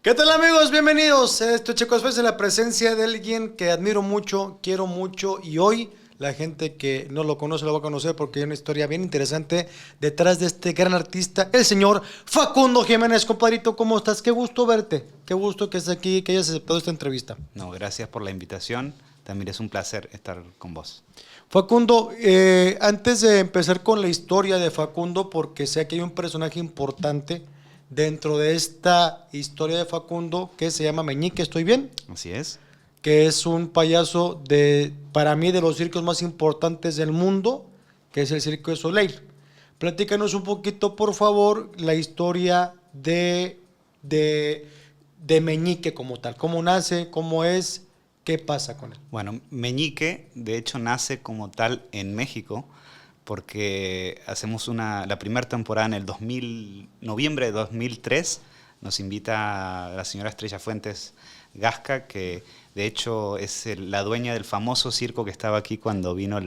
¿Qué tal, amigos? Bienvenidos. Chicos, ves en la presencia de alguien que admiro mucho, quiero mucho, y hoy la gente que no lo conoce lo va a conocer porque hay una historia bien interesante detrás de este gran artista, el señor Facundo Jiménez. Compadrito, ¿cómo estás? Qué gusto verte, qué gusto que estés aquí, que hayas aceptado esta entrevista. No, gracias por la invitación. También es un placer estar con vos. Facundo, antes de empezar con la historia de Facundo, porque sé que hay un personaje importante dentro de esta historia de Facundo que se llama Meñique, ¿estoy bien? Así es. Que es un payaso para mí, de los circos más importantes del mundo, que es el Circo de Soleil. Platícanos un poquito, por favor, la historia de Meñique como tal. ¿Cómo nace? ¿Cómo es? ¿Qué pasa con él? Bueno, Meñique, de hecho, nace como tal en México, porque hacemos la primera temporada en el noviembre de 2003. Nos invita la señora Estrella Fuentes Gasca, que de hecho es la dueña del famoso circo que estaba aquí cuando vino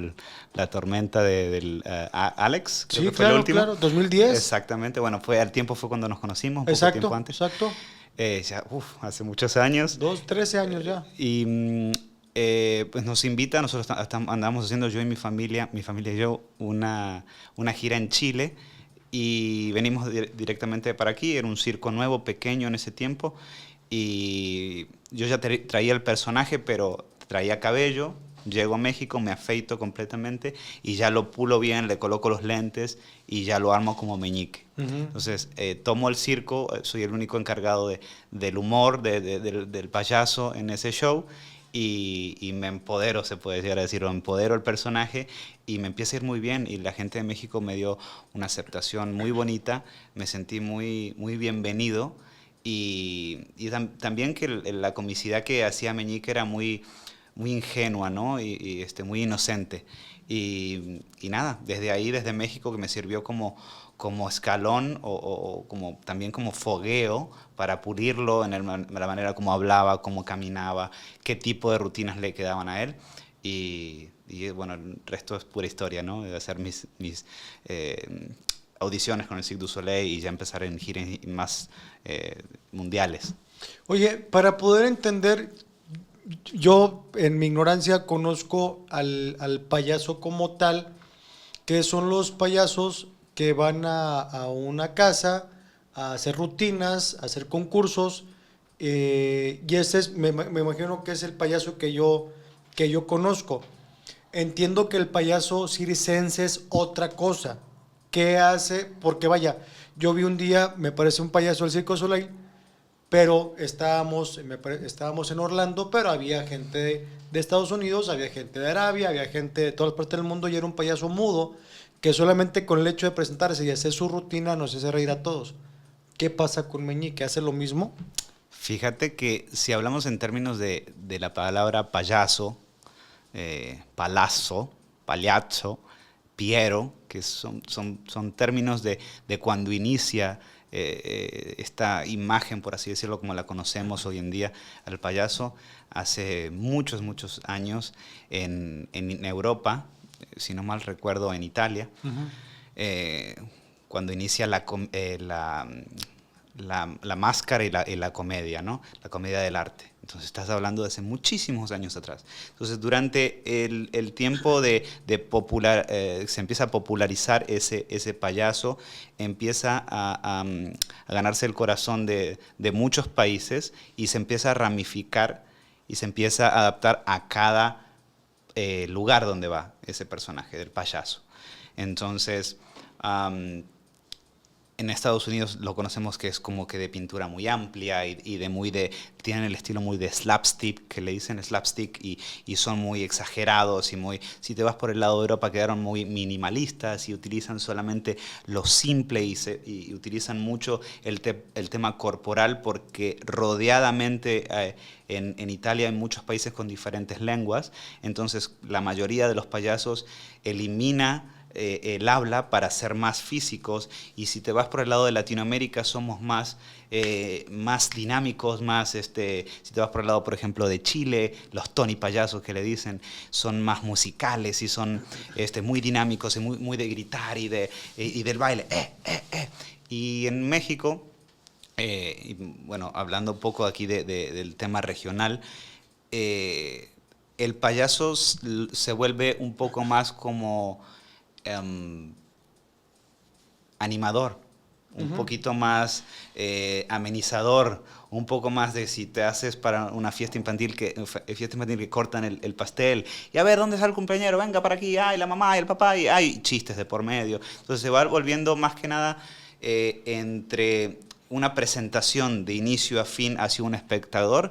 la tormenta del Alex, creo Sí, que fue la claro, última. claro, 2010. Exactamente, bueno, al tiempo fue cuando nos conocimos, un poco Exacto, tiempo antes. exacto. Hace muchos años. 13 años ya. Y pues nos invita, nosotros andamos haciendo yo y mi familia y yo, una gira en Chile, y venimos directamente para aquí. Era un circo nuevo, pequeño en ese tiempo, y yo ya traía el personaje, pero traía cabello. Llego a México, me afeito completamente y ya lo pulo bien, le coloco los lentes y ya lo armo como Meñique. Entonces, tomo el circo, soy el único encargado del humor, del payaso en ese show, y me empodero, se puede llegar a decir, o empodero el personaje, y me empieza a ir muy bien, y la gente de México me dio una aceptación muy bonita, me sentí muy, muy bienvenido, y también que la comicidad que hacía Meñique era muy ingenua, ¿no? Muy inocente. Y nada, desde ahí, desde México, que me sirvió como escalón, o también como fogueo para pulirlo en la manera como hablaba, cómo caminaba, qué tipo de rutinas le quedaban a él. Bueno, el resto es pura historia, ¿no? De hacer mis audiciones con el Cirque du Soleil y ya empezar en giras más mundiales. Oye, para poder entender, yo en mi ignorancia conozco al payaso como tal, que son los payasos que van a una casa a hacer rutinas, a hacer concursos, y ese me imagino que es el payaso que yo conozco. Entiendo que el payaso circense es otra cosa. ¿Qué hace? Porque vaya, yo vi un día, me parece un payaso del Circo Soleil, pero estábamos en Orlando, pero había gente de Estados Unidos, había gente de Arabia, había gente de todas partes del mundo, y era un payaso mudo que solamente con el hecho de presentarse y hacer su rutina nos hace reír a todos. ¿Qué pasa con Meñique? ¿Hace lo mismo? Fíjate que si hablamos en términos de la palabra payaso, palazzo, pagliaccio, Piero, que son términos de cuando inicia esta imagen, por así decirlo, como la conocemos hoy en día, al payaso, hace muchos, muchos años en Europa, si no mal recuerdo, en Italia, eh, cuando inicia la máscara y la comedia, ¿no? La comedia del arte. Entonces estás hablando de hace muchísimos años atrás. Entonces durante el tiempo se empieza a popularizar ese payaso, empieza a ganarse el corazón de muchos países, y se empieza a ramificar y se empieza a adaptar a cada lugar donde va ese personaje del payaso. Entonces, en Estados Unidos lo conocemos que es como que de pintura muy amplia tienen el estilo muy de slapstick, que le dicen slapstick, y son muy exagerados si te vas por el lado de Europa, quedaron muy minimalistas y utilizan solamente lo simple, y utilizan mucho el tema corporal, porque rodeadamente en Italia hay muchos países con diferentes lenguas. Entonces la mayoría de los payasos elimina el habla para ser más físicos, y si te vas por el lado de Latinoamérica somos más dinámicos, si te vas por el lado, por ejemplo, de Chile, los Tony payasos que le dicen, son más musicales y son muy dinámicos y muy de gritar y del baile. Y en México Y, bueno, hablando un poco aquí del tema regional, el payaso se vuelve un poco más como em, animador, un Ujú. poquito más amenizador, un poco más de si te haces para una fiesta infantil que cortan el pastel y a ver dónde está el cumpleañero, venga para aquí, ay la mamá y el papá y hay chistes de por medio. Entonces se va volviendo más que nada entre una presentación de inicio a fin hacia un espectador.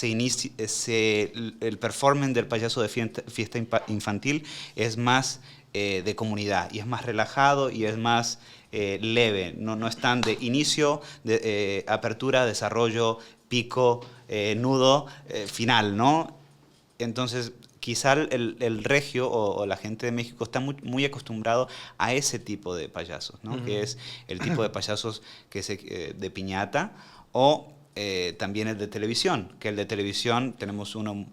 El performance del payaso de fiesta infantil es más de comunidad y es más relajado y es más leve, no es tan de inicio, apertura, desarrollo, pico, nudo, final, ¿no? Entonces, quizá el regio o la gente de México está muy acostumbrado a ese tipo de payasos, ¿no? Que Ujú. es el tipo de payasos de piñata o también el de televisión, que el de televisión teníamos uno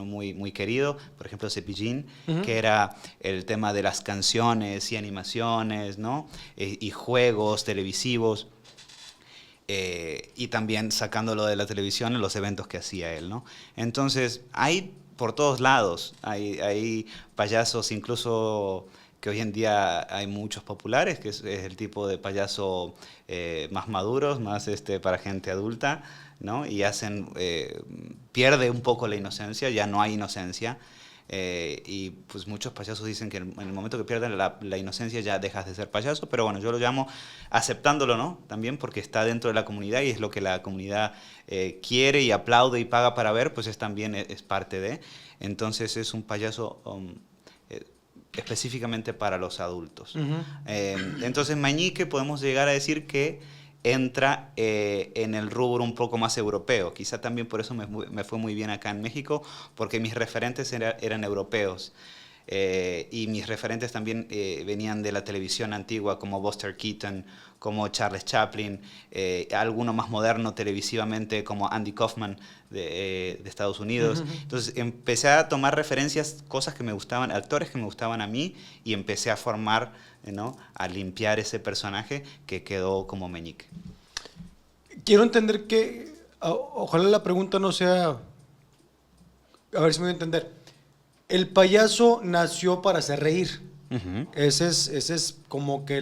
muy querido, por ejemplo Cepillín, Ujú. que era el tema de las canciones y animaciones, ¿no? Y juegos televisivos. Y también sacándolo de la televisión en los eventos que hacía él, ¿no? Entonces, hay por todos lados, hay payasos incluso que hoy en día hay muchos populares, que es el tipo de payaso más maduros, más para gente adulta, ¿no? Y pierde un poco la inocencia, ya no hay inocencia. Y pues muchos payasos dicen que en el momento que pierden la inocencia ya dejas de ser payaso, pero bueno, yo lo llamo aceptándolo, ¿no? También porque está dentro de la comunidad y es lo que la comunidad quiere y aplaude y paga para ver, pues también es parte de. Entonces es un payaso eh, específicamente para los adultos. Ujú. Entonces Mañique podemos llegar a decir que entra en el rubro un poco más europeo. Quizá también por eso me fue muy bien acá en México, porque mis referentes eran europeos. Y mis referentes también venían de la televisión antigua, como Buster Keaton, como Charles Chaplin, alguno más moderno televisivamente, como Andy Kaufman de Estados Ujú. Unidos. Ujú. Entonces empecé a tomar referencias, cosas que me gustaban, actores que me gustaban a mí, y empecé a formar, ¿no? A limpiar ese personaje que quedó como Meñique. Quiero entender que, ojalá la pregunta no sea, a ver si me voy a entender. El payaso nació para hacer reír. Ujú. Ese es como que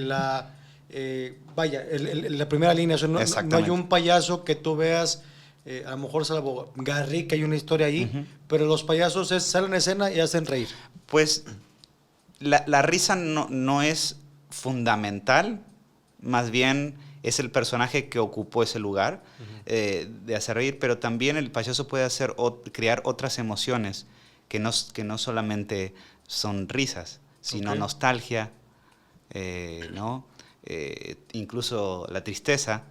vaya, la primera línea. O sea, no hay Exactamente. un payaso que tú veas, a lo mejor salvo Garrick, hay una historia ahí, Ujú. pero los payasos salen a escena y hacen reír. Pues la risa no es fundamental, más bien es el personaje que ocupó ese lugar de hacer reír, pero también el payaso puede crear otras emociones que no solamente son risas, Ok. sino nostalgia, ¿no? Incluso la tristeza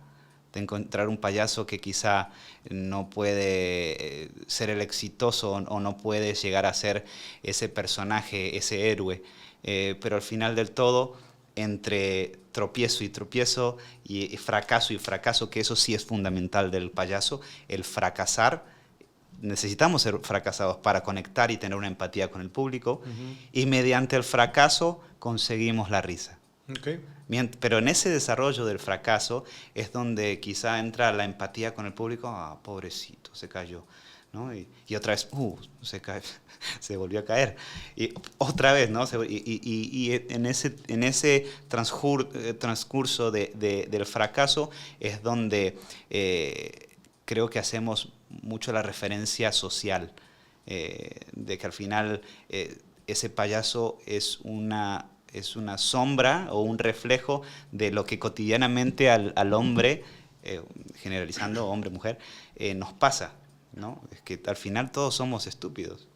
de encontrar un payaso que quizá no puede ser el exitoso o no puede llegar a ser ese personaje, ese héroe, pero al final del todo, entre tropiezo y tropiezo y fracaso, que eso sí es fundamental del payaso, el fracasar. Necesitamos ser fracasados para conectar y tener una empatía con el público, Ujú. y mediante el fracaso conseguimos la risa. Ok. Pero en ese desarrollo del fracaso es donde quizá entra la empatía con el público. Ah, pobrecito, se cayó, ¿no? Y otra vez, se cae, se volvió a caer. Y otra vez, ¿no? Y en ese transcurso del fracaso es donde creo que hacemos mucho la referencia social, de que al final ese payaso es una sombra o un reflejo de lo que cotidianamente al hombre, generalizando hombre, mujer, nos pasa, ¿no? Es que al final todos somos estúpidos.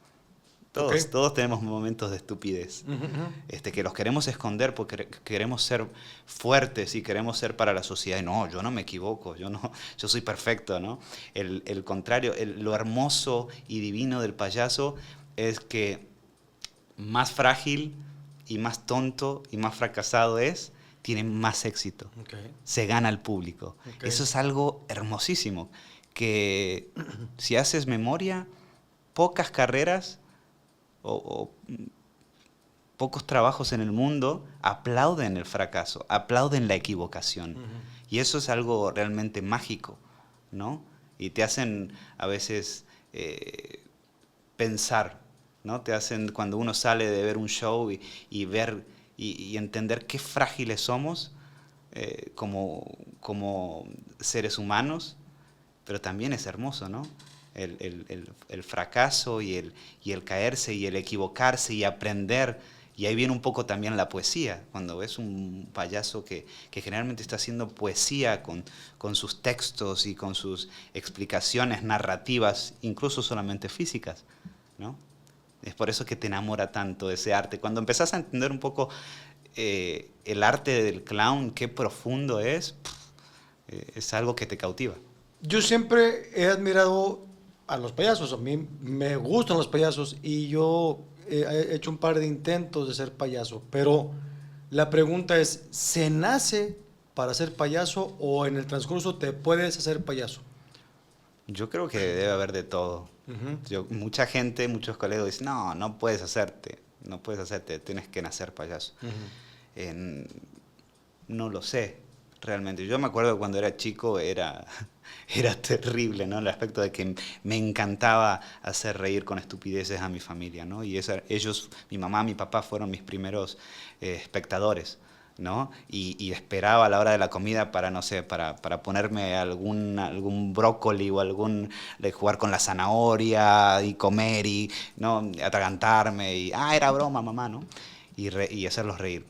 Ok. Todos tenemos momentos de estupidez, Ujú. Ujú. que los queremos esconder porque queremos ser fuertes y queremos ser para la sociedad. Y no, yo no me equivoco, yo soy perfecto, ¿no? El contrario, lo hermoso y divino del payaso es que más frágil y más tonto y más fracasado tiene más éxito. Ok. Se gana al público. Ok. Eso es algo hermosísimo, que si haces memoria, pocas carreras o pocos trabajos en el mundo aplauden el fracaso, aplauden la equivocación. Y eso es algo realmente mágico, ¿no? Y te hacen a veces pensar, ¿no? Te hacen, cuando uno sale de ver un show y ver y entender qué frágiles somos como seres humanos, pero también es hermoso, ¿no? El fracaso y el caerse y el equivocarse y aprender. Y ahí viene un poco también la poesía, cuando ves un payaso que generalmente está haciendo poesía con sus textos y con sus explicaciones narrativas, incluso solamente físicas, ¿no? Es por eso que te enamora tanto ese arte. Cuando empezás a entender un poco el arte del clown, qué profundo es algo que te cautiva. Yo siempre he admirado a los payasos, a mí me gustan los payasos y yo he hecho un par de intentos de ser payaso, pero la pregunta es, ¿se nace para ser payaso o en el transcurso te puedes hacer payaso? Yo creo que debe haber de todo. Mucha gente, muchos colegas dicen, no, no puedes hacerte, tienes que nacer payaso. En- no lo sé, realmente. Yo me acuerdo cuando era chico, era terrible, ¿no? El aspecto de que me encantaba hacer reír con estupideces a mi familia, ¿no? Y ellos, mi mamá, mi papá fueron mis primeros espectadores, ¿no? Y esperaba a la hora de la comida para, no sé, para ponerme algún brócoli o de jugar con la zanahoria y comer y, ¿no? Atragantarme y, era broma, mamá, ¿no? Y hacerlos reír.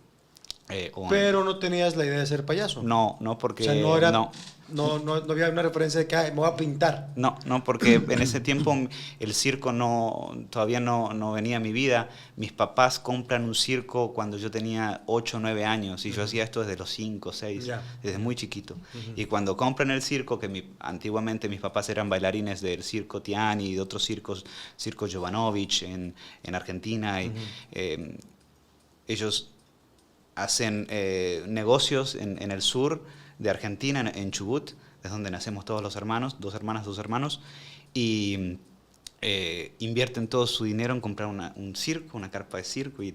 Pero no tenías la idea de ser payaso. No, no O sea, no porque era, no. no había una referencia de que "Ay, me voy a pintar". No, no, porque en ese tiempo el circo todavía no venía a mi vida. Mis papás compran un circo cuando yo tenía 8 o 9 años y yo hacía esto desde los 5 o 6, Ya. desde muy chiquito. Y cuando compran el circo, antiguamente mis papás eran bailarines del Circo Tiani y de otros circos, Circo Jovanovich en Argentina, y, ellos hacen negocios en el sur de Argentina, en Chubut, es donde nacemos todos los hermanos, 2 hermanas, 2 hermanos, y invierten todo su dinero en comprar un circo, una carpa de circo y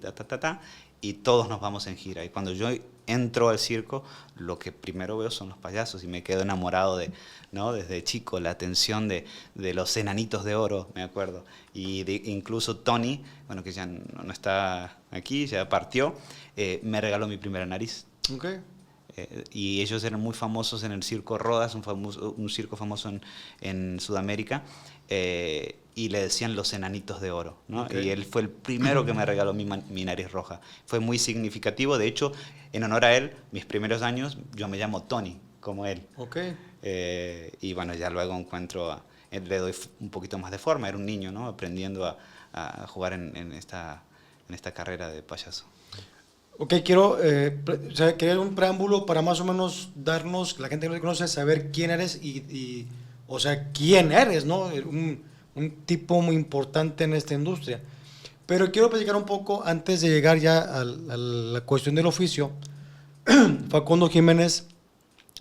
y todos nos vamos en gira. Y cuando yo entro al circo, lo que primero veo son los payasos y me quedo enamorado ¿no? Desde chico, la atención de los enanitos de oro, me acuerdo. Y incluso Tony, bueno, que ya no está aquí, ya partió, me regaló mi primera nariz. Okay. Y ellos eran muy famosos en el Circo Rodas, un circo famoso en Sudamérica, y le decían los enanitos de oro, ¿no? Okay. Y él fue el primero que me regaló mi nariz roja. Fue muy significativo, de hecho, en honor a él, mis primeros años, yo me llamo Tony, como él. Okay. Y bueno, ya luego le doy un poquito más de forma, era un niño, ¿no? Aprendiendo a jugar en esta carrera de payaso. Ok, quiero crear un preámbulo para más o menos darnos, la gente que no te conoce, saber quién eres o sea, quién eres, ¿no? Un tipo muy importante en esta industria. Pero quiero platicar un poco, antes de llegar ya a la cuestión del oficio. Facundo Jiménez,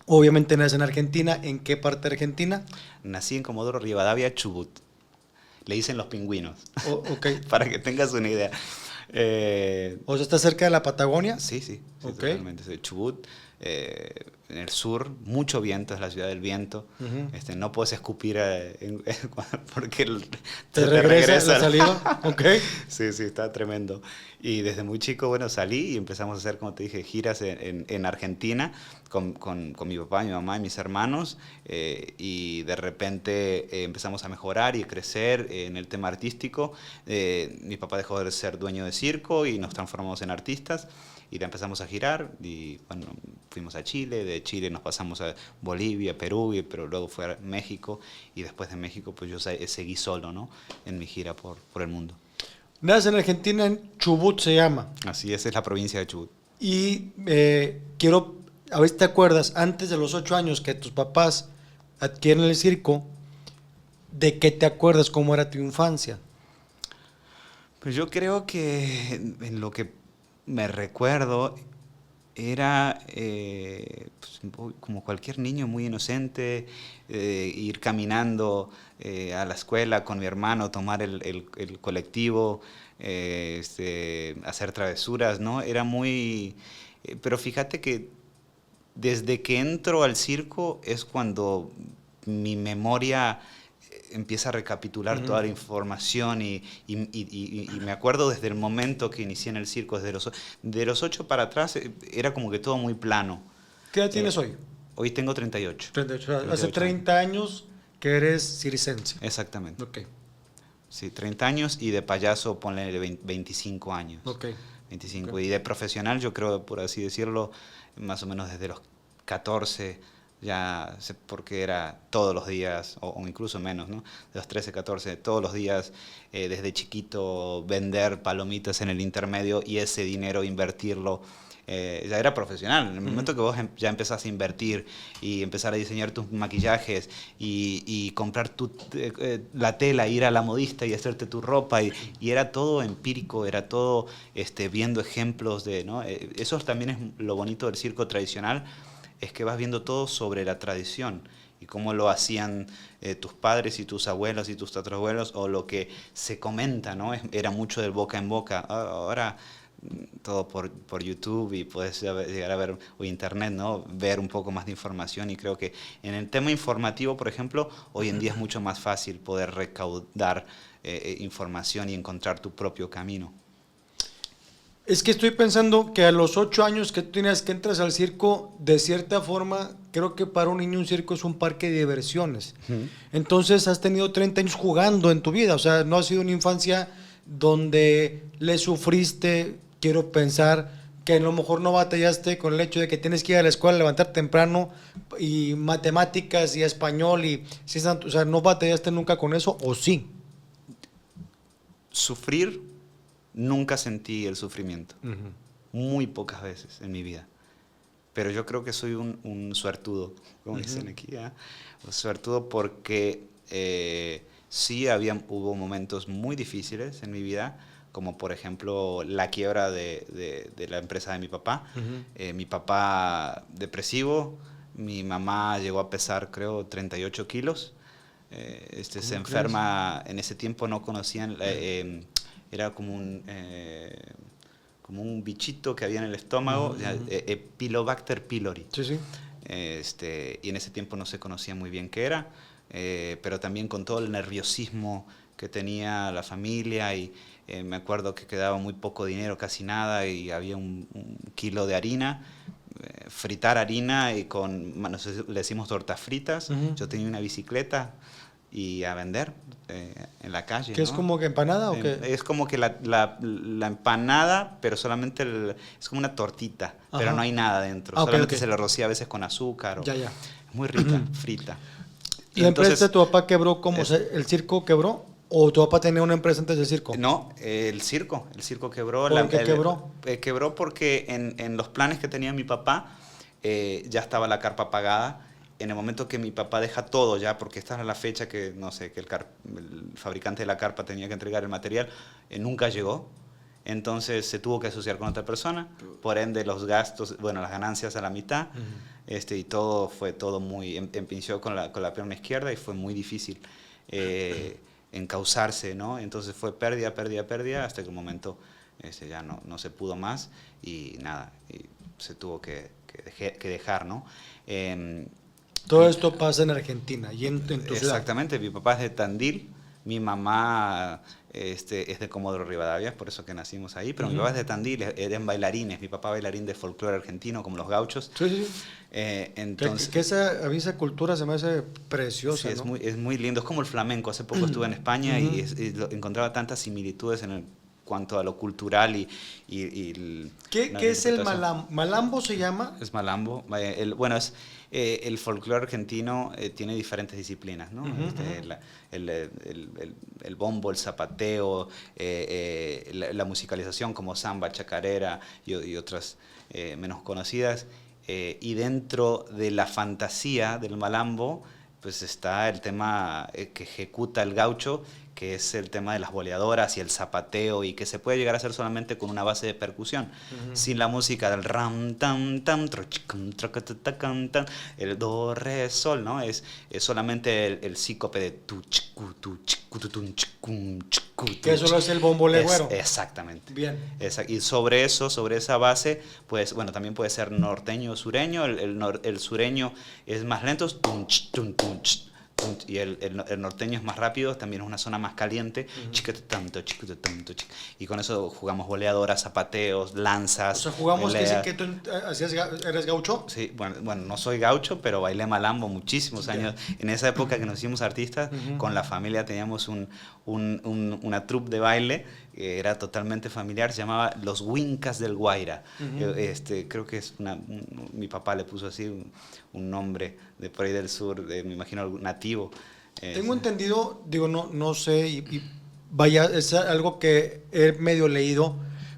obviamente nace en Argentina. ¿En qué parte de Argentina? Nací en Comodoro Rivadavia, Chubut. Le dicen los pingüinos. Ok. Para que tengas una idea. O sea, ¿está cerca de la Patagonia? Sí, Okay. totalmente. De Chubut, en el sur, mucho viento, es la ciudad del viento. No puedes escupir porque ¿Te regresa la saliva? Ok. Sí, está tremendo. Y desde muy chico, bueno, salí y empezamos a hacer, como te dije, giras en Argentina con mi papá, mi mamá y mis hermanos. Y de repente empezamos a mejorar y a crecer en el tema artístico. Mi papá dejó de ser dueño de circo y nos transformamos en artistas. Y la empezamos a girar y bueno, fuimos a Chile, de Chile nos pasamos a Bolivia, Perú, pero luego fue a México y después de México pues yo seguí solo, ¿no? En mi gira por el mundo. Nace en Argentina, en Chubut se llama. Así es la provincia de Chubut. Y quiero, a ver si te acuerdas, antes de los 8 años que tus papás adquieren el circo, ¿de qué te acuerdas? ¿Cómo era tu infancia? Pues yo creo que en lo que me recuerdo Era como cualquier niño muy inocente, ir caminando a la escuela con mi hermano, tomar el colectivo, hacer travesuras, ¿no? Era muy... pero fíjate que desde que entro al circo es cuando mi memoria empieza a recapitular toda la información y me acuerdo desde el momento que inicié en el circo, de los 8 para atrás, era como que todo muy plano. ¿Qué edad tienes hoy? Hoy tengo 38. 38. Hace 38 30 años que eres circense. Exactamente. Ok. Sí, 30 años y de payaso ponle 25 años. Ok. 25. Ok. Y de profesional, yo creo, por así decirlo, más o menos desde los 14, ya porque era todos los días, o incluso menos, ¿no? De los 13, 14, todos los días, desde chiquito, vender palomitas en el intermedio y ese dinero invertirlo. Ya era profesional. En el momento que vos ya empezás a invertir y empezar a diseñar tus maquillajes y comprar la tela, ir a la modista y hacerte tu ropa, y era todo empírico, era todo viendo ejemplos de, ¿no? Eso también es lo bonito del circo tradicional, es que vas viendo todo sobre la tradición y cómo lo hacían tus padres y tus abuelos y tus tatarabuelos, o lo que se comenta, ¿no? Era mucho del boca en boca. Ahora todo por YouTube, y puedes llegar a ver, o internet, ¿no? Ver un poco más de información, y creo que en el tema informativo, por ejemplo, hoy en día es mucho más fácil poder recaudar información y encontrar tu propio camino. Es que estoy pensando que a los 8 años que tú tienes que entras al circo, de cierta forma, creo que para un niño un circo es un parque de diversiones. Entonces has tenido 30 años jugando en tu vida, o sea, no ha sido una infancia donde le sufriste, quiero pensar, que a lo mejor no batallaste con el hecho de que tienes que ir a la escuela, levantar temprano, y matemáticas y español, y o sea, no batallaste nunca con eso, ¿o sí? Sufrir, nunca sentí el sufrimiento. Muy pocas veces en mi vida. Pero yo creo que soy un suertudo, como dicen aquí, ¿eh? Un suertudo porque sí hubo momentos muy difíciles en mi vida, como por ejemplo la quiebra de la empresa de mi papá. Mi papá depresivo, mi mamá llegó a pesar creo 38 kilos. Se enferma, en ese tiempo no conocían, era como un bichito que había en el estómago, Pilobacter pylori. Sí, sí. Y en ese tiempo no se conocía muy bien qué era, pero también con todo el nerviosismo que tenía la familia, y me acuerdo que quedaba muy poco dinero, casi nada, y había un kilo de harina, fritar harina y le decimos tortas fritas. Yo tenía una bicicleta y a vender en la calle. ¿Qué ¿no? es como que empanada o qué? Es como que la empanada, pero solamente es como una tortita, pero no hay nada dentro. Solamente se le rocía a veces con azúcar. Ya. Es muy rica, frita. ¿La empresa de tu papá quebró? ¿Cómo el circo quebró? ¿O tu papá tenía una empresa antes del circo? No, el circo quebró. ¿Por qué quebró? Quebró porque en los planes que tenía mi papá ya estaba la carpa pagada. En el momento que mi papá deja todo ya, porque esta era la fecha que, no sé, que el fabricante de la carpa tenía que entregar el material, nunca llegó. Entonces se tuvo que asociar con otra persona, por ende los gastos, bueno, las ganancias a la mitad, y fue todo muy, empinció con la pierna izquierda, y fue muy difícil encauzarse, ¿no? Entonces fue pérdida, hasta que un momento ya no se pudo más, y nada, y se tuvo que dejar, ¿no? Todo esto pasa en Argentina y en tu ciudad. Exactamente, mi papá es de Tandil, mi mamá es de Comodoro Rivadavia, por eso que nacimos ahí, pero mi papá es de Tandil, eran bailarines, mi papá bailarín de folclore argentino, como los gauchos. Sí. Entonces, a mí esa cultura se me hace preciosa, sí, ¿no? es muy lindo, es como el flamenco. Hace poco estuve en España y encontraba tantas similitudes en cuanto a lo cultural y ¿Qué es el malambo? ¿Malambo se llama? Es malambo. Bueno, el folclore argentino tiene diferentes disciplinas, ¿no? El bombo, el zapateo, la musicalización como samba, chacarera y otras menos conocidas. Y dentro de la fantasía del malambo, pues está el tema que ejecuta el gaucho, que es el tema de las boleadoras y el zapateo, y que se puede llegar a hacer solamente con una base de percusión, sin la música del ram, tam, tam, trochicum, trocatatacan, tam, el do, re, sol, ¿no? Es solamente el sícope de tu, chicu, tu, chicu, tu, tun, chicum, chicu, tu, Que eso lo es el bombo legüero. Exactamente. Bien. Y sobre eso, sobre esa base, pues bueno, también puede ser norteño o sureño. El sureño es más lento, tunch, tunch, tunch, y el norteño es más rápido, también es una zona más caliente, tanto, tanto, y con eso jugamos boleadoras, zapateos, lanzas. O sea, jugamos peleas. que tú eres gaucho. Sí, bueno, no soy gaucho, pero bailé malambo muchísimos años. En esa época que nos hicimos artistas, con la familia teníamos una troupe de baile que era totalmente familiar, se llamaba Los Wincas del Guaira. Creo que es mi papá le puso así un nombre de por ahí del sur, me imagino algún nativo. Tengo entendido, digo, no sé, y vaya, es algo que he medio leído,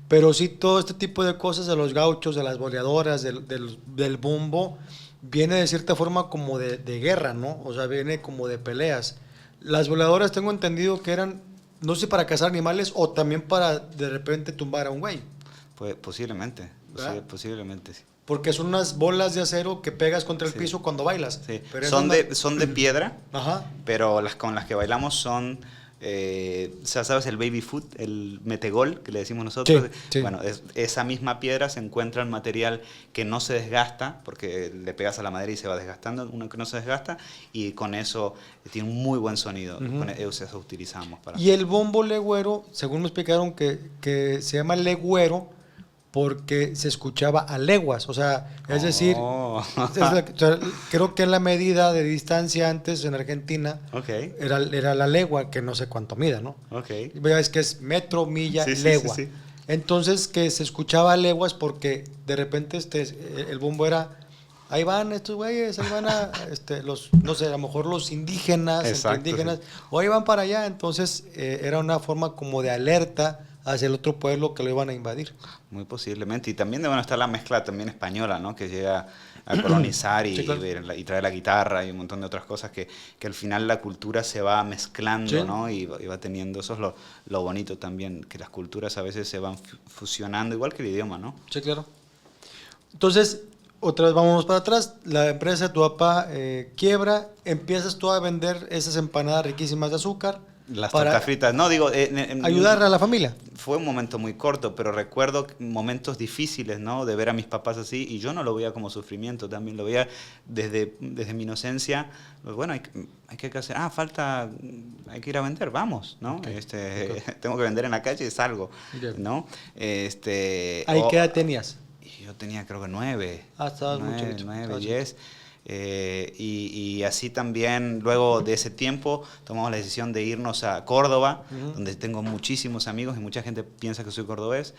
pero sí todo este tipo de cosas de los gauchos, de las boleadoras, del bombo, viene de cierta forma como de guerra, ¿no? O sea, viene como de peleas. Las boleadoras tengo entendido que eran, no sé, para cazar animales o también para de repente tumbar a un güey. Pues posiblemente, posiblemente sí. Porque son unas bolas de acero que pegas contra el Sí. piso cuando bailas. Sí. Pero Son de piedra, Ajá. pero con las que bailamos son, o sea, ¿sabes el baby foot, el metegol que le decimos nosotros? Sí, sí. Bueno, esa misma piedra se encuentra en material que no se desgasta, porque le pegas a la madera y se va desgastando, uno que no se desgasta, y con eso tiene un muy buen sonido. Con eso utilizamos para... Y el bombo legüero, según me explicaron que se llama legüero porque se escuchaba a leguas, o sea, es decir, Oh. o sea, creo que la medida de distancia antes en Argentina Ok, era la legua, que no sé cuánto mida, ¿no? ok. Es que es metro, milla, Sí, sí, legua. sí, sí. Entonces que se escuchaba a leguas porque de repente el bombo era, ahí van estos güeyes, ahí van los, no sé, a lo mejor los indígenas, Exacto, indígenas, sí. o ahí van para allá, entonces era una forma como de alerta hacia el otro pueblo que lo iban a invadir. Muy posiblemente. Y también bueno, está la mezcla también española, ¿no? Que llega a colonizar y, Sí, claro. y trae la guitarra y un montón de otras cosas que al final la cultura se va mezclando, Sí. ¿no? Y va teniendo, eso es lo bonito también, que las culturas a veces se van fusionando, igual que el idioma, ¿no? Sí, claro. Entonces, otra vez vámonos para atrás, la empresa de tu papá quiebra, empiezas tú a vender esas empanadas riquísimas de azúcar Las para tortas fritas. No, digo... ayudar a la familia. Fue un momento muy corto, pero recuerdo momentos difíciles, ¿no? De ver a mis papás así, y yo no lo veía como sufrimiento, también lo veía desde mi inocencia. Pues bueno, hay que hacer, hay que ir a vender, vamos, ¿no? Okay. Tengo que vender en la calle y salgo, Bien. ¿no? ¿Ahí qué edad tenías? Y yo tenía creo que 9, Estabas muy chiquito. 9, Estabas 10. Y así también, luego de ese tiempo, tomamos la decisión de irnos a Córdoba, donde tengo muchísimos amigos y mucha gente piensa que soy cordobés.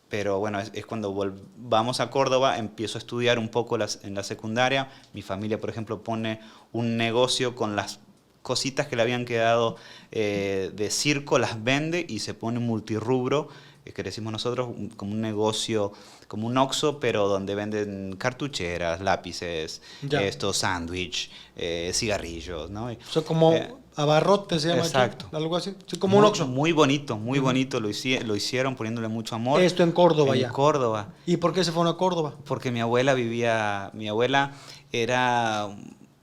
Pero bueno, es cuando vamos a Córdoba, empiezo a estudiar un poco en la secundaria. Mi familia, por ejemplo, pone un negocio con las cositas que le habían quedado de circo, las vende y se pone un multirrubro, que decimos nosotros, como un negocio, como un Oxxo, pero donde venden cartucheras, lápices, sándwich, cigarrillos, ¿no? O sea, como abarrote se llama. Exacto. Aquí, algo así. Sí, como un Oxxo. Muy bonito, muy bonito. Lo hicieron poniéndole mucho amor. Esto en Córdoba en ya. En Córdoba. ¿Y por qué se fueron a Córdoba? Porque mi abuela era,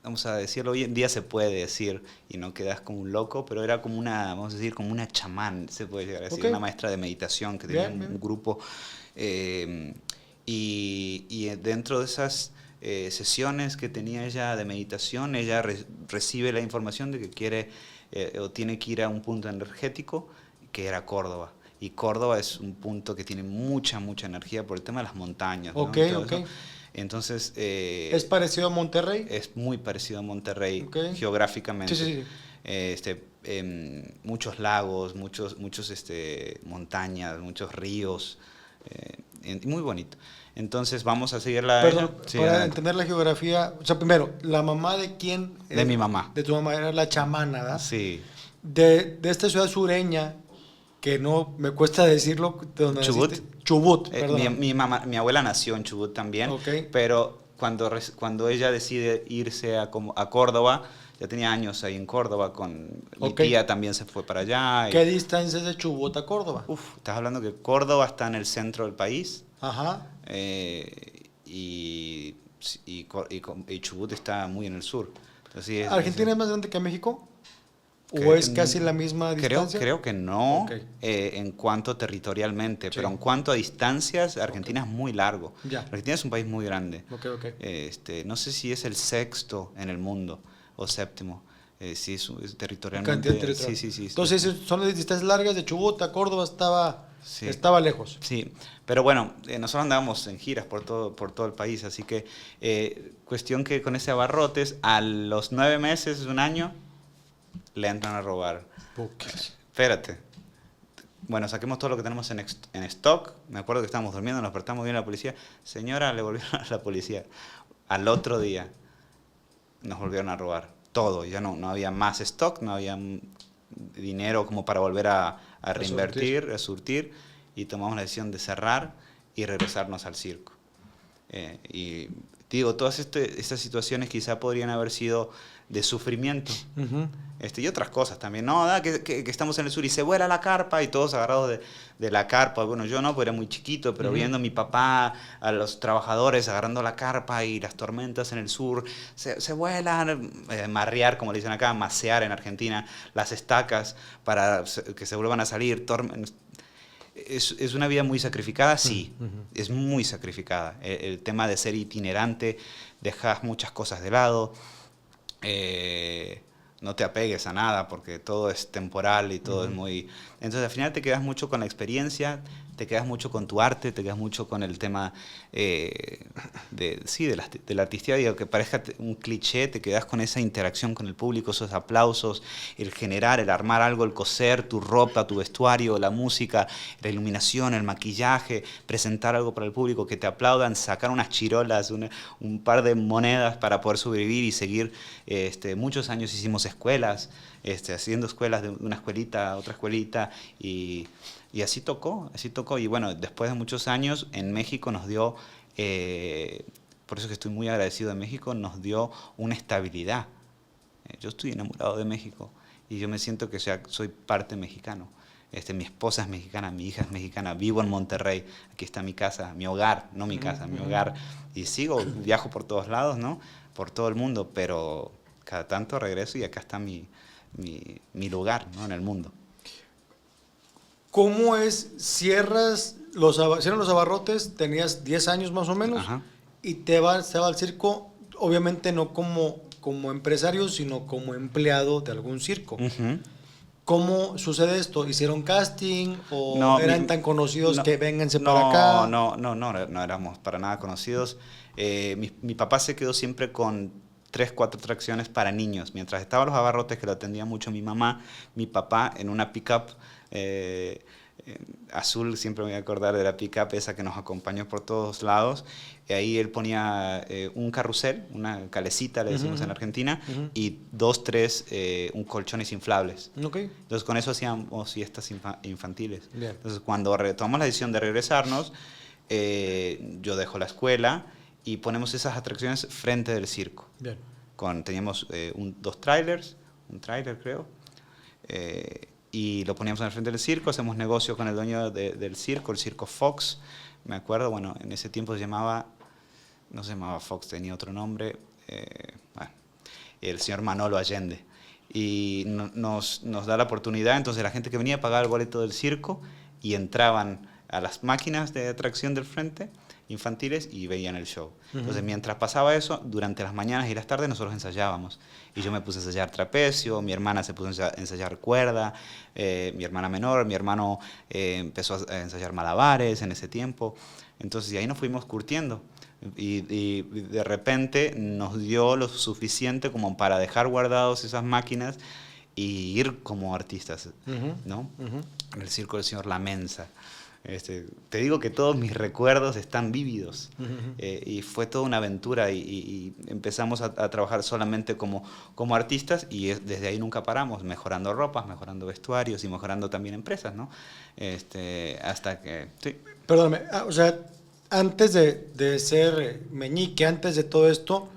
vamos a decirlo, hoy en día se puede decir y no quedas como un loco, pero era como vamos a decir, como una chamán, se puede llegar a decir, una maestra de meditación que tenía un grupo. Y dentro de esas sesiones que tenía ella de meditación, ella recibe la información de que quiere o tiene que ir a un punto energético, que era Córdoba. Y Córdoba es un punto que tiene mucha energía por el tema de las montañas. Ok, ¿no? ok. Entonces... ¿Es parecido a Monterrey? Es muy parecido a Monterrey, Okay. geográficamente. Sí. Muchos lagos, muchos montañas, muchos ríos, muy bonito. Entonces vamos a seguirla. Perdón, Sí, para adelante. entender la geografía, o sea, primero, ¿la mamá de quién? De mi mamá. De tu mamá, era la chamana, ¿verdad? Sí. De esta ciudad sureña, que no me cuesta decirlo, de donde Chubut. naciste. Chubut, perdón. Mi abuela nació en Chubut también, Okay. pero cuando ella decide irse a Córdoba, ya tenía años ahí en Córdoba, Mi Ok. tía también se fue para allá. ¿Qué distancia es de Chubut a Córdoba? Estás hablando que Córdoba está en el centro del país Ajá. y, y Chubut está muy en el sur. Entonces, sí, ¿Argentina es más grande que México? ¿O que- es casi la misma distancia? creo que no Ok. en cuanto territorialmente, Sí. pero en cuanto a distancias, Argentina es muy largo. Ya. Argentina es un país muy grande. Ok, ok. No sé si es el sexto en el mundo o séptimo. Sí, es territorialmente. Cantidad territorial. Sí, sí, sí. Entonces, son las distancias largas de Chubut a Córdoba, Sí. estaba lejos. Sí, pero bueno, nosotros andábamos en giras por todo el país, así que cuestión que con ese abarrotes, a los 9 meses, un año, le entran a robar. Espérate. Bueno, saquemos todo lo que tenemos en stock. Me acuerdo que estábamos durmiendo, nos despertamos bien a la policía. Señora, le volvieron a la policía. Al otro día nos volvieron a robar todo. Ya no había más stock, no había dinero como para volver a reinvertir, a surtir. Y tomamos la decisión de cerrar y regresarnos al circo. Y digo, todas estas situaciones quizá podrían haber sido de sufrimiento. Ujú. Y otras cosas también, no, que estamos en el sur y se vuela la carpa y todos agarrados de la carpa. Bueno, yo no, porque era muy chiquito, pero viendo a mi papá, a los trabajadores agarrando la carpa y las tormentas en el sur, se vuelan, marrear, como le dicen acá, macear en Argentina, las estacas para que se vuelvan a salir. Es una vida muy sacrificada, sí, es muy sacrificada. El tema de ser itinerante, dejas muchas cosas de lado. No te apegues a nada porque todo es temporal y todo es muy... Entonces al final te quedas mucho con la experiencia, te quedas mucho con tu arte, te quedas mucho con el tema de la artistía, digo, que parezca un cliché, te quedas con esa interacción con el público, esos aplausos, el generar, el armar algo, el coser tu ropa, tu vestuario, la música, la iluminación, el maquillaje, presentar algo para el público, que te aplaudan, sacar unas chirolas, un par de monedas para poder sobrevivir y seguir. Muchos años hicimos escuelas, haciendo escuelas de una escuelita a otra escuelita y así tocó. Y bueno, después de muchos años en México nos dio, por eso que estoy muy agradecido de México, nos dio una estabilidad. Yo estoy enamorado de México y yo me siento que ya soy parte mexicano. Mi esposa es mexicana, mi hija es mexicana, vivo en Monterrey, aquí está mi casa, mi hogar, no mi casa, mi hogar. Y viajo por todos lados, ¿no? Por todo el mundo, pero cada tanto regreso y acá está mi lugar, ¿no? En el mundo. ¿Cómo es? Cierran los abarrotes, tenías 10 años más o menos, Ajá. y se va al circo, obviamente no como empresario, sino como empleado de algún circo. Uh-huh. ¿Cómo sucede esto? ¿Hicieron casting o No, eran tan conocidos que vénganse no, para acá? no éramos para nada conocidos. Mi papá se quedó siempre con 3, 4 atracciones para niños. Mientras estaban los abarrotes, que lo atendía mucho mi mamá, mi papá en una pick-up azul, siempre me voy a acordar de la pick-up esa que nos acompañó por todos lados. Ahí él ponía un carrusel, una calecita, le decimos en Argentina, y 2, 3 un colchones inflables. Okay. Entonces con eso hacíamos fiestas infantiles. Bien. Entonces cuando tomamos la decisión de regresarnos, yo dejo la escuela y ponemos esas atracciones frente del circo. Bien. Teníamos 2 trailers, un trailer creo, y lo poníamos en el frente del circo, hacemos negocio con el dueño del circo, el Circo Fox, me acuerdo, bueno, en ese tiempo no se llamaba Fox, tenía otro nombre, bueno, el señor Manolo Allende. Y nos da la oportunidad, entonces la gente que venía pagaba el boleto del circo y entraban a las máquinas de atracción del frente, infantiles, y veían el show. Entonces mientras pasaba eso, durante las mañanas y las tardes nosotros ensayábamos. Y yo me puse a ensayar trapecio, mi hermana se puso a ensayar cuerda, mi hermana menor, mi hermano empezó a ensayar malabares en ese tiempo. Entonces y ahí nos fuimos curtiendo. Y de repente nos dio lo suficiente como para dejar guardados esas máquinas y ir como artistas, ¿no? En el circo del señor La Mensa. Te digo que todos mis recuerdos están vívidos. Y fue toda una aventura y empezamos a trabajar solamente como artistas y desde ahí nunca paramos, mejorando ropas, mejorando vestuarios y mejorando también empresas, ¿no? Hasta que... Sí. Perdóname, o sea, antes de ser meñique, antes de todo esto,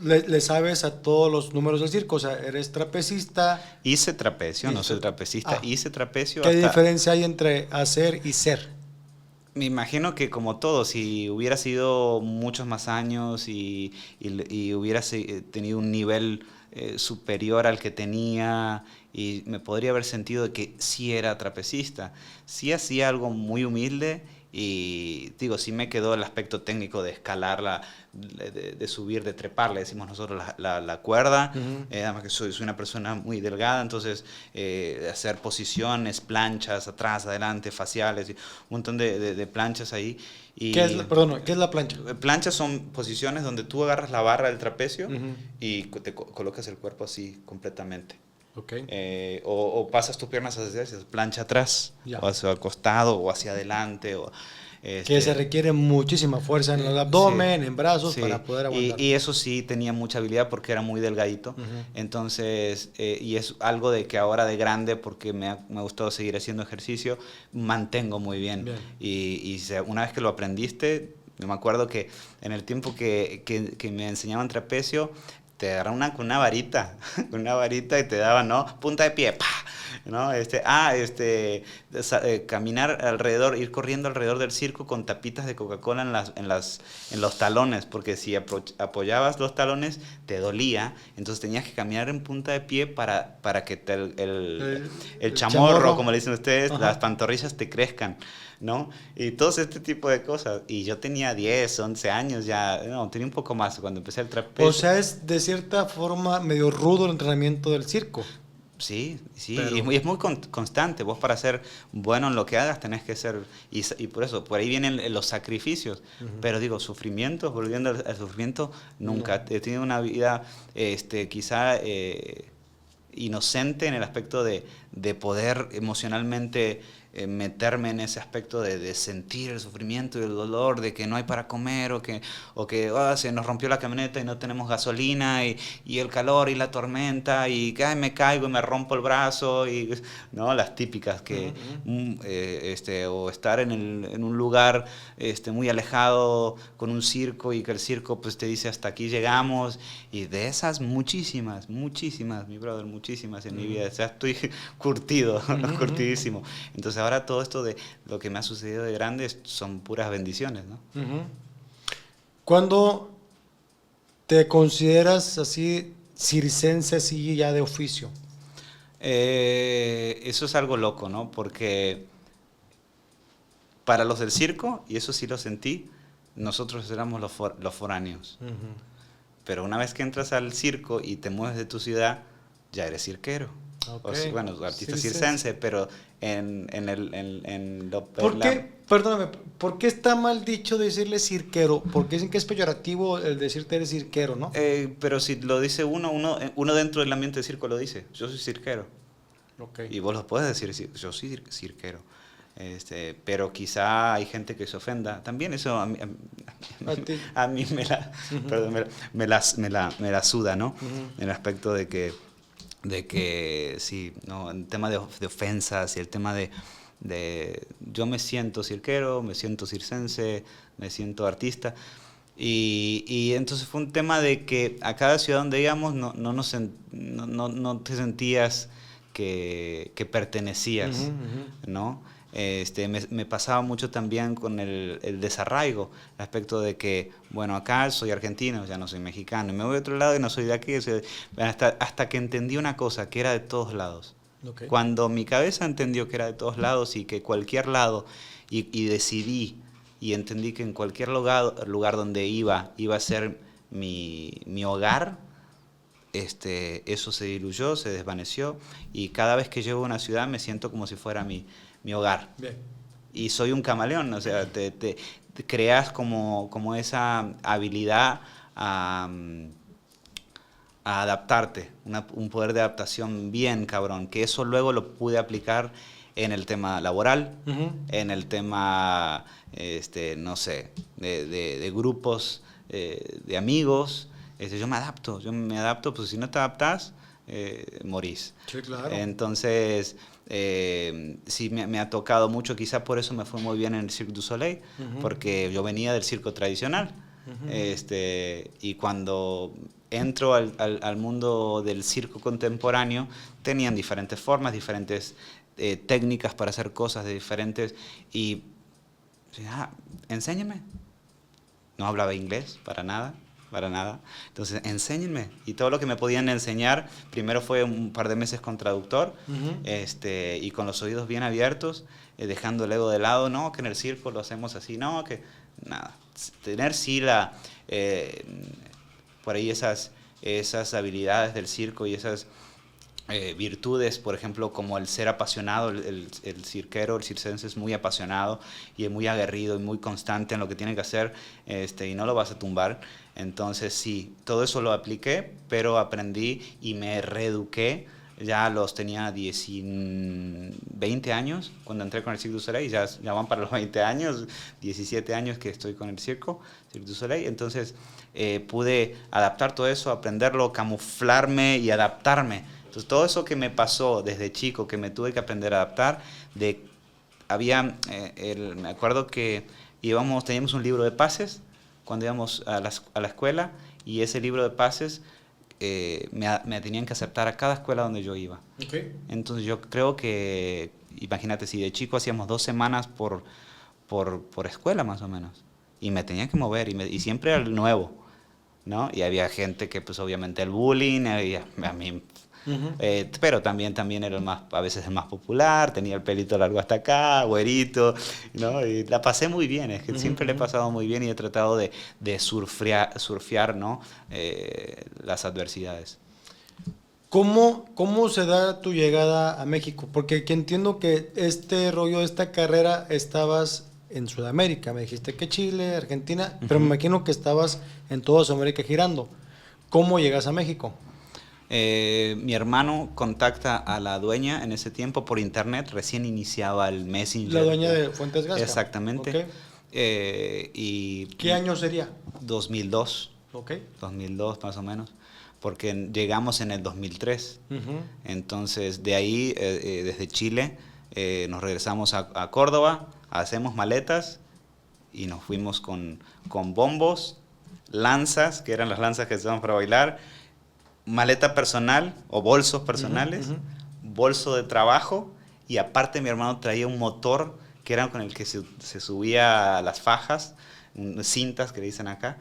le sabes a todos los números del circo, o sea, eres trapecista. Hice trapecio, no soy Hice- trapecista, Ah, hice trapecio ¿qué hasta... diferencia hay entre hacer y ser? Me imagino que como todo, si hubiera sido muchos más años y hubiera tenido un nivel superior al que tenía y me podría haber sentido de que sí era trapecista. Sí hacía algo muy humilde y digo, sí me quedó el aspecto técnico de escalar, de subir, de trepar, le decimos nosotros la cuerda. Ujú. Además que soy una persona muy delgada, entonces hacer posiciones, planchas, atrás, adelante, faciales, y un montón de planchas ahí. Y Perdón, ¿qué es la plancha? planchas son posiciones donde tú agarras la barra del trapecio Ujú. y colocas el cuerpo así completamente. Ok. O pasas tus piernas hacia plancha atrás, Ya. o hacia el costado, o hacia adelante, o Que se este, requiere muchísima fuerza en el sí, abdomen, en brazos, sí. para poder aguantar. Y eso sí tenía mucha habilidad porque era muy delgadito. Ujú. Entonces, y es algo de que ahora de grande, porque me ha gustado seguir haciendo ejercicio, mantengo muy bien. Bien. Una vez que lo aprendiste, yo me acuerdo que en el tiempo que me enseñaban trapecio, te agarraban con una varita, con una varita y te daban, ¿no? Punta de pie, ¡pa! ¿No? Caminar alrededor, ir corriendo alrededor del circo con tapitas de Coca-Cola en los talones, porque si apoyabas los talones te dolía, entonces tenías que caminar en punta de pie para que el El chamorro, chamorro. como le dicen ustedes, Ajá. las pantorrillas te crezcan, ¿no? Y todo este tipo de cosas. Y yo tenía 10, 11 años ya, no, tenía un poco más cuando empecé el trapecio. O sea, es de cierta forma medio rudo el entrenamiento del circo. Sí, sí, Pero, y es muy constante. Vos para ser bueno en lo que hagas tenés que ser, y por eso, por ahí vienen los sacrificios. Ujú. Pero digo, sufrimientos, volviendo al sufrimiento, nunca. No. He tenido una vida quizá inocente en el aspecto de poder emocionalmente meterme en ese aspecto de sentir el sufrimiento y el dolor, de que no hay para comer o que se nos rompió la camioneta y no tenemos gasolina y el calor y la tormenta y que ay, me caigo y me rompo el brazo y no las típicas Ujú, que ujú. o estar en un lugar muy alejado con un circo y que el circo pues te dice hasta aquí llegamos y de esas muchísimas mi brother, muchísimas en mi vida, o sea, estoy curtido, Ujú, ujú. curtidísimo. Entonces ahora todo esto de lo que me ha sucedido de grande son puras bendiciones, ¿no? Ujú. ¿Cuándo te consideras así circense, así ya de oficio? Eso es algo loco, ¿no? Porque para los del circo, y eso sí lo sentí, nosotros éramos los foráneos. Ujú. Pero una vez que entras al circo y te mueves de tu ciudad, ya eres cirquero. Ok. Bueno, artista Circense. circense, pero en ¿Por qué, perdóname, por qué está mal dicho decirle cirquero? Porque dicen que es peyorativo el decirte eres cirquero, ¿no? pero si lo dice uno dentro del ambiente de circo lo dice, yo soy cirquero. Ok. Y vos lo puedes decir, sí, yo soy cirquero. Pero quizá hay gente que se ofenda. También eso A ti. a mí Ujú. perdón, me la suda, ¿no? Ujú. En el aspecto de que sí, ¿no? El tema de ofensas y el tema de yo me siento cirquero, me siento circense, me siento artista. Y entonces fue un tema de que a cada ciudad donde íbamos no te sentías que Ujú, pertenecías, ujú. ¿no? Me pasaba mucho también con el desarraigo, el aspecto de que, bueno, acá soy argentino, ya no soy mexicano, y me voy a otro lado y no soy de aquí, hasta que entendí una cosa, que era de todos lados. Ok. Cuando mi cabeza entendió que era de todos lados y que cualquier lado, y decidí y entendí que en cualquier lugar donde iba a ser mi hogar, eso se diluyó, se desvaneció y cada vez que llego a una ciudad me siento como si fuera mi hogar. Bien. Y soy un camaleón, o sea, te creas como esa habilidad a adaptarte, un poder de adaptación bien cabrón, que eso luego lo pude aplicar en el tema laboral, Ujú. en el tema, no sé, de grupos, de amigos. Yo me adapto, pues si no te adaptas, morís. Sí, claro. Entonces, sí me ha tocado mucho, quizá por eso me fue muy bien en el Cirque du Soleil, Ujú. porque yo venía del circo tradicional. Ujú. Y cuando entro al mundo del circo contemporáneo, tenían diferentes formas, diferentes técnicas para hacer cosas de diferentes, y enséñeme. No hablaba inglés para nada, para nada. Entonces, enséñenme. Y todo lo que me podían enseñar, primero fue un par de meses con traductor, y con los oídos bien abiertos, dejando el ego de lado, no, que en el circo lo hacemos así, no, que nada. Tener sí por ahí esas habilidades del circo y esas virtudes, por ejemplo, como el ser apasionado, el cirquero, el circense es muy apasionado y es muy aguerrido y muy constante en lo que tiene que hacer, y no lo vas a tumbar. Entonces sí, todo eso lo apliqué, pero aprendí y me reeduqué. Ya tenía 20 años cuando entré con el Cirque du Soleil, ya van para los 20 años, 17 años que estoy con el Cirque du Soleil. Entonces pude adaptar todo eso, aprenderlo, camuflarme y adaptarme. Entonces, todo eso que me pasó desde chico, que me tuve que aprender a adaptar, me acuerdo que teníamos un libro de pases cuando íbamos a la escuela, y ese libro de pases me tenían que aceptar a cada escuela donde yo iba. Okay. Entonces, yo creo que, imagínate, si de chico hacíamos 2 semanas por escuela más o menos, y me tenía que mover, y siempre era el nuevo, ¿no? Y había gente que, pues, obviamente el bullying, a mí... pero también era a veces el más popular, tenía el pelito largo hasta acá, güerito, ¿no? Y la pasé muy bien, es que siempre le he pasado muy bien y he tratado de surfear, ¿no? Las adversidades. ¿Cómo se da tu llegada a México? Porque que entiendo que este rollo, esta carrera, estabas en Sudamérica. Me dijiste que Chile, Argentina, pero me imagino que estabas en toda Sudamérica girando. ¿Cómo llegas a México? Mi hermano contacta a la dueña en ese tiempo por internet, recién iniciaba el Messenger. La dueña de Fuentes Gasca. Exactamente. Okay. ¿Qué año sería? 2002. Okay. 2002 más o menos, porque llegamos en el 2003. Entonces, de ahí, desde Chile, nos regresamos a Córdoba, hacemos maletas y nos fuimos con bombos, lanzas, que eran las lanzas que usábamos para bailar, maleta personal o bolsos personales, bolso de trabajo, y aparte mi hermano traía un motor que era con el que se subía a las fajas, cintas que le dicen acá,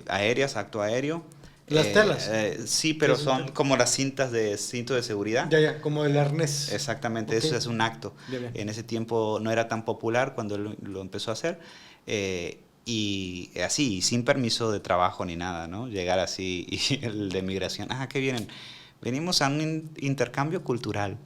aéreas, acto aéreo. ¿Las telas? Sí, pero son como las cintas de cinto de seguridad. Ya, como el arnés. Exactamente, okay. Eso es un acto. Bien. En ese tiempo no era tan popular cuando lo empezó a hacer. Y así, sin permiso de trabajo ni nada, ¿no? Llegar así, y el de migración, ¿qué vienen? Venimos a un intercambio cultural.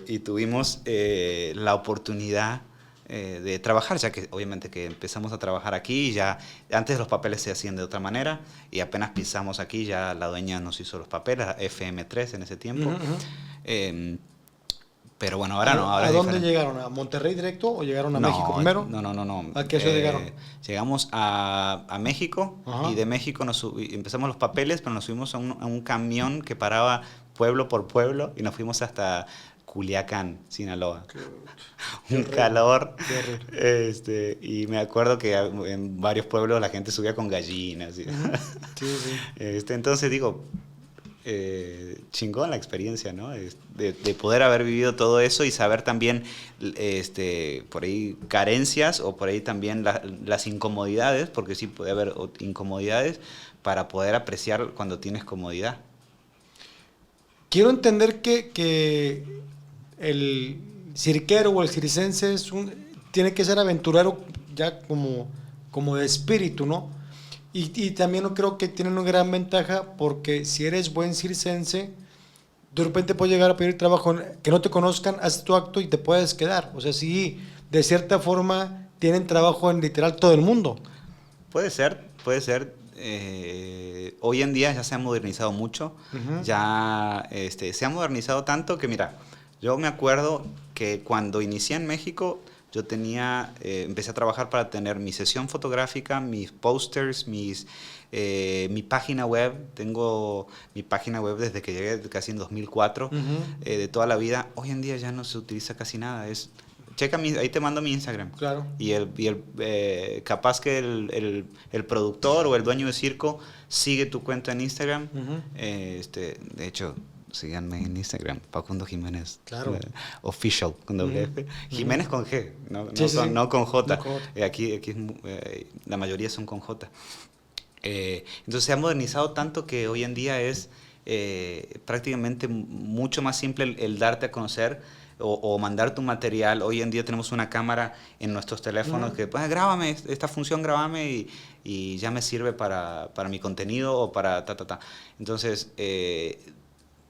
Y tuvimos la oportunidad de trabajar, ya que obviamente que empezamos a trabajar aquí, ya antes los papeles se hacían de otra manera, y apenas pisamos aquí, ya la dueña nos hizo los papeles, FM3 en ese tiempo. Pero bueno, ahora no. Ahora ¿A dónde llegaron? ¿A Monterrey directo o llegaron a México primero? No. ¿A qué ciudad llegaron? Llegamos a México. Ajá. Y de México empezamos los papeles, pero nos subimos a un camión que paraba pueblo por pueblo y nos fuimos hasta Culiacán, Sinaloa. Un calor. Y me acuerdo que en varios pueblos la gente subía con gallinas. Sí. Entonces digo... chingón la experiencia, ¿no? De poder haber vivido todo eso y saber también por ahí carencias o por ahí también las incomodidades, porque sí puede haber incomodidades, para poder apreciar cuando tienes comodidad. Quiero entender que el cirquero o el circense tiene que ser aventurero ya como de espíritu, ¿no? Y también creo que tienen una gran ventaja, porque si eres buen circense, de repente puedes llegar a pedir trabajo, que no te conozcan, haces tu acto y te puedes quedar. O sea, sí, de cierta forma tienen trabajo en literal todo el mundo. Puede ser. Hoy en día ya se ha modernizado mucho. Ya se ha modernizado tanto que, mira, yo me acuerdo que cuando inicié en México... Yo empecé a trabajar para tener mi sesión fotográfica, mis posters, mi página web. Tengo mi página web desde que llegué casi en 2004, de toda la vida. Hoy en día ya no se utiliza casi nada. checa ahí te mando mi Instagram. Claro. Capaz que el productor o el dueño de circo sigue tu cuenta en Instagram. De hecho, síganme en Instagram, Facundo Jiménez. Claro. Official, con doble F. Jiménez con G, no con J. No con J. Aquí la mayoría son con J. Entonces se ha modernizado tanto que hoy en día es prácticamente mucho más simple el darte a conocer o mandar tu material. Hoy en día tenemos una cámara en nuestros teléfonos que, pues, grábame, esta función grábame y ya me sirve para mi contenido o para ta. Entonces,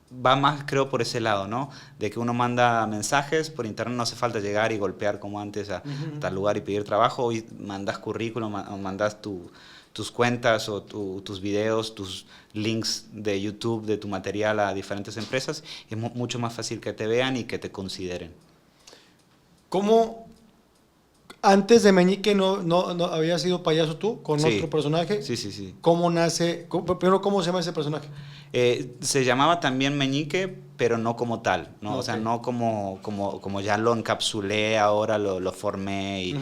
va más, creo, por ese lado, ¿no? De que uno manda mensajes por internet, no hace falta llegar y golpear como antes a tal lugar y pedir trabajo. Hoy mandas currículum, o mandas tus cuentas o tus videos, tus links de YouTube, de tu material a diferentes empresas. Es mucho más fácil que te vean y que te consideren. ¿Cómo antes de Meñique no había sido payaso tú con Sí. otro personaje? Sí. ¿Cómo nace? Primero, ¿cómo se llama ese personaje? Se llamaba también Meñique, pero no como tal, ¿no? Okay. O sea, no como ya lo encapsulé, ahora lo formé y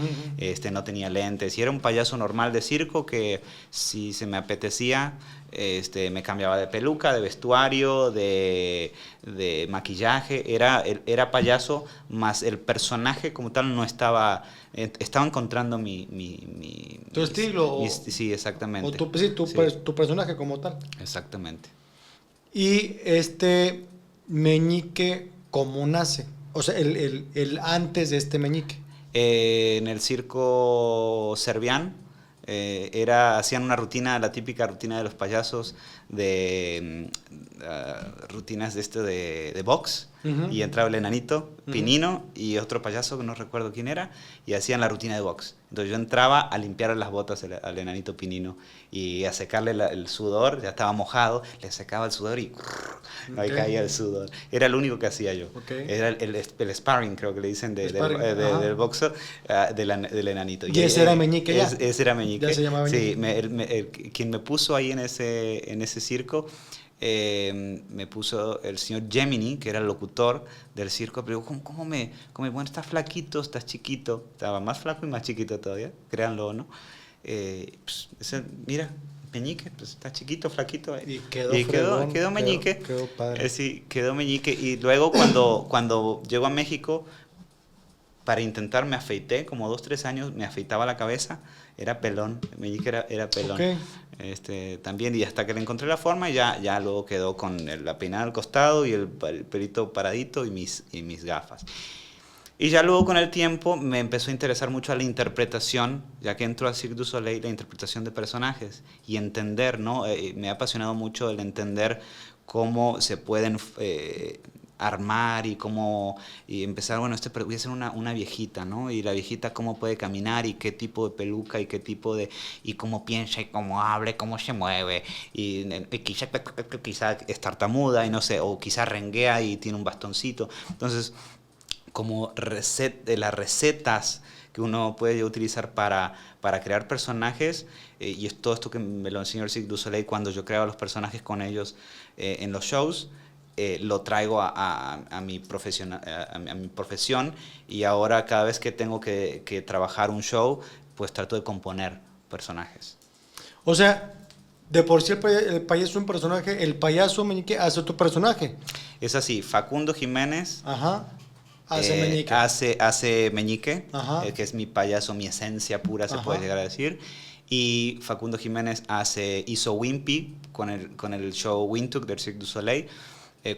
no tenía lentes. Y era un payaso normal de circo que si se me apetecía, me cambiaba de peluca, de vestuario, de maquillaje. Era payaso, más el personaje como tal no estaba... Estaba encontrando ¿Tu estilo? Sí, exactamente. O tu personaje como tal. Exactamente. Y Meñique, ¿cómo nace? O sea, el antes de este Meñique. En el circo Servián hacían una rutina, la típica rutina de los payasos, de rutinas de box. Y entraba el enanito Pinino y otro payaso que no recuerdo quién era, y hacían la rutina de box. Entonces yo entraba a limpiarle las botas al enanito Pinino y a secarle el sudor. Ya estaba mojado, le secaba el sudor y ahí caía el sudor. Era lo único que hacía yo. Era el sparring, creo que le dicen, del boxeo, del enanito. ¿Y ese era Meñique ya? Ese era Meñique. ¿Ya se llamaba Sí, Meñique? quien me puso ahí en ese circo, me puso el señor Gemini, que era el locutor del circo. Pero ¿cómo bueno, estás flaquito, estás chiquito? Estaba más flaco y más chiquito todavía, créanlo, ¿no? Mira, Meñique, pues está chiquito, flaquito. Y quedó Meñique. Quedó padre. Sí, quedó Meñique. Y luego cuando llegó a México, para intentar, me afeité, como 2-3 años, me afeitaba la cabeza. Era pelón, Meñique era pelón. Okay. También, y hasta que le encontré la forma, ya luego quedó con la peinada al costado y el pelito paradito y mis gafas. Y ya luego con el tiempo me empezó a interesar mucho a la interpretación, ya que entró a Cirque du Soleil, la interpretación de personajes y entender, ¿no? Me ha apasionado mucho el entender cómo se pueden armar y empezar, bueno, voy a ser una viejita, ¿no? Y la viejita cómo puede caminar y qué tipo de peluca y qué tipo y cómo piensa y cómo habla y cómo se mueve y quizá es tartamuda y no sé, o quizá renguea y tiene un bastoncito. Entonces, como las recetas que uno puede utilizar para crear personajes, y es todo esto que me lo enseñó el Cirque du Soleil cuando yo creaba los personajes con ellos en los shows. Lo traigo a mi profesión, y ahora cada vez que tengo que trabajar un show, pues trato de componer personajes. O sea, de por sí el payaso es un personaje, el payaso Meñique hace tu personaje. Es así, Facundo Jiménez hace Meñique. Hace Meñique, que es mi payaso, mi esencia pura, se puede llegar a decir. Y Facundo Jiménez hizo Wimpy con el show Wintook del Cirque du Soleil.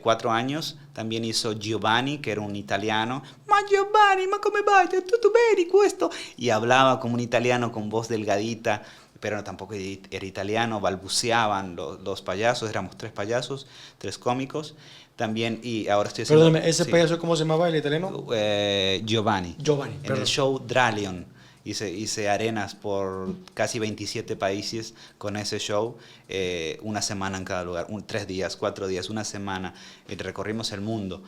4 años. También hizo Giovanni, que era un italiano. Ma Giovanni, ma come vai? Tutto bene questo? Y hablaba como un italiano con voz delgadita, pero tampoco era italiano. Balbuceaban los payasos. Éramos 3 payasos, 3 cómicos. También, y ahora estoy haciendo... Perdóname, ¿ese payaso cómo se llamaba el italiano? Giovanni. Giovanni, en el show Dralion. Hice arenas por casi 27 países con ese show, una semana en cada lugar, 3 días, 4 días, una semana, recorrimos el mundo.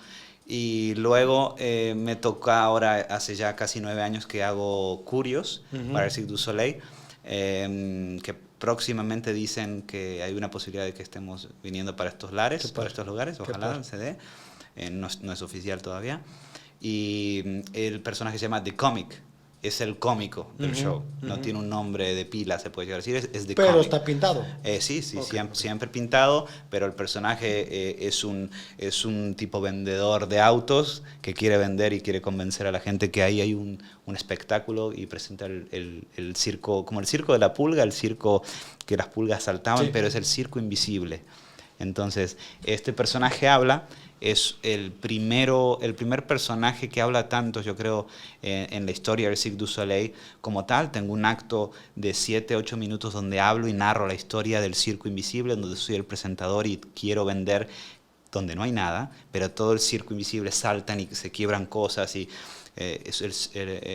Y luego me toca ahora, hace ya casi 9 años que hago Curios para el Cirque du Soleil, que próximamente dicen que hay una posibilidad de que estemos viniendo para estos lugares, ojalá se dé, no es oficial todavía. y el personaje se llama The Comic. Es el cómico del show. No tiene un nombre de pila, se puede llegar a decir. Es The Pero Comic. está pintado. Sí, Ok, siempre pintado, pero el personaje es un tipo vendedor de autos que quiere vender y quiere convencer a la gente que ahí hay un espectáculo y presenta el circo, como el circo de la pulga, el circo que las pulgas saltaban, Sí. pero es el circo invisible. Entonces, este personaje habla, es el primer personaje que habla tanto, yo creo, en la historia del Cirque du Soleil como tal. Tengo un acto de 7, 8 minutos donde hablo y narro la historia del circo invisible, donde soy el presentador y quiero vender donde no hay nada, pero todo el circo invisible saltan y se quiebran cosas y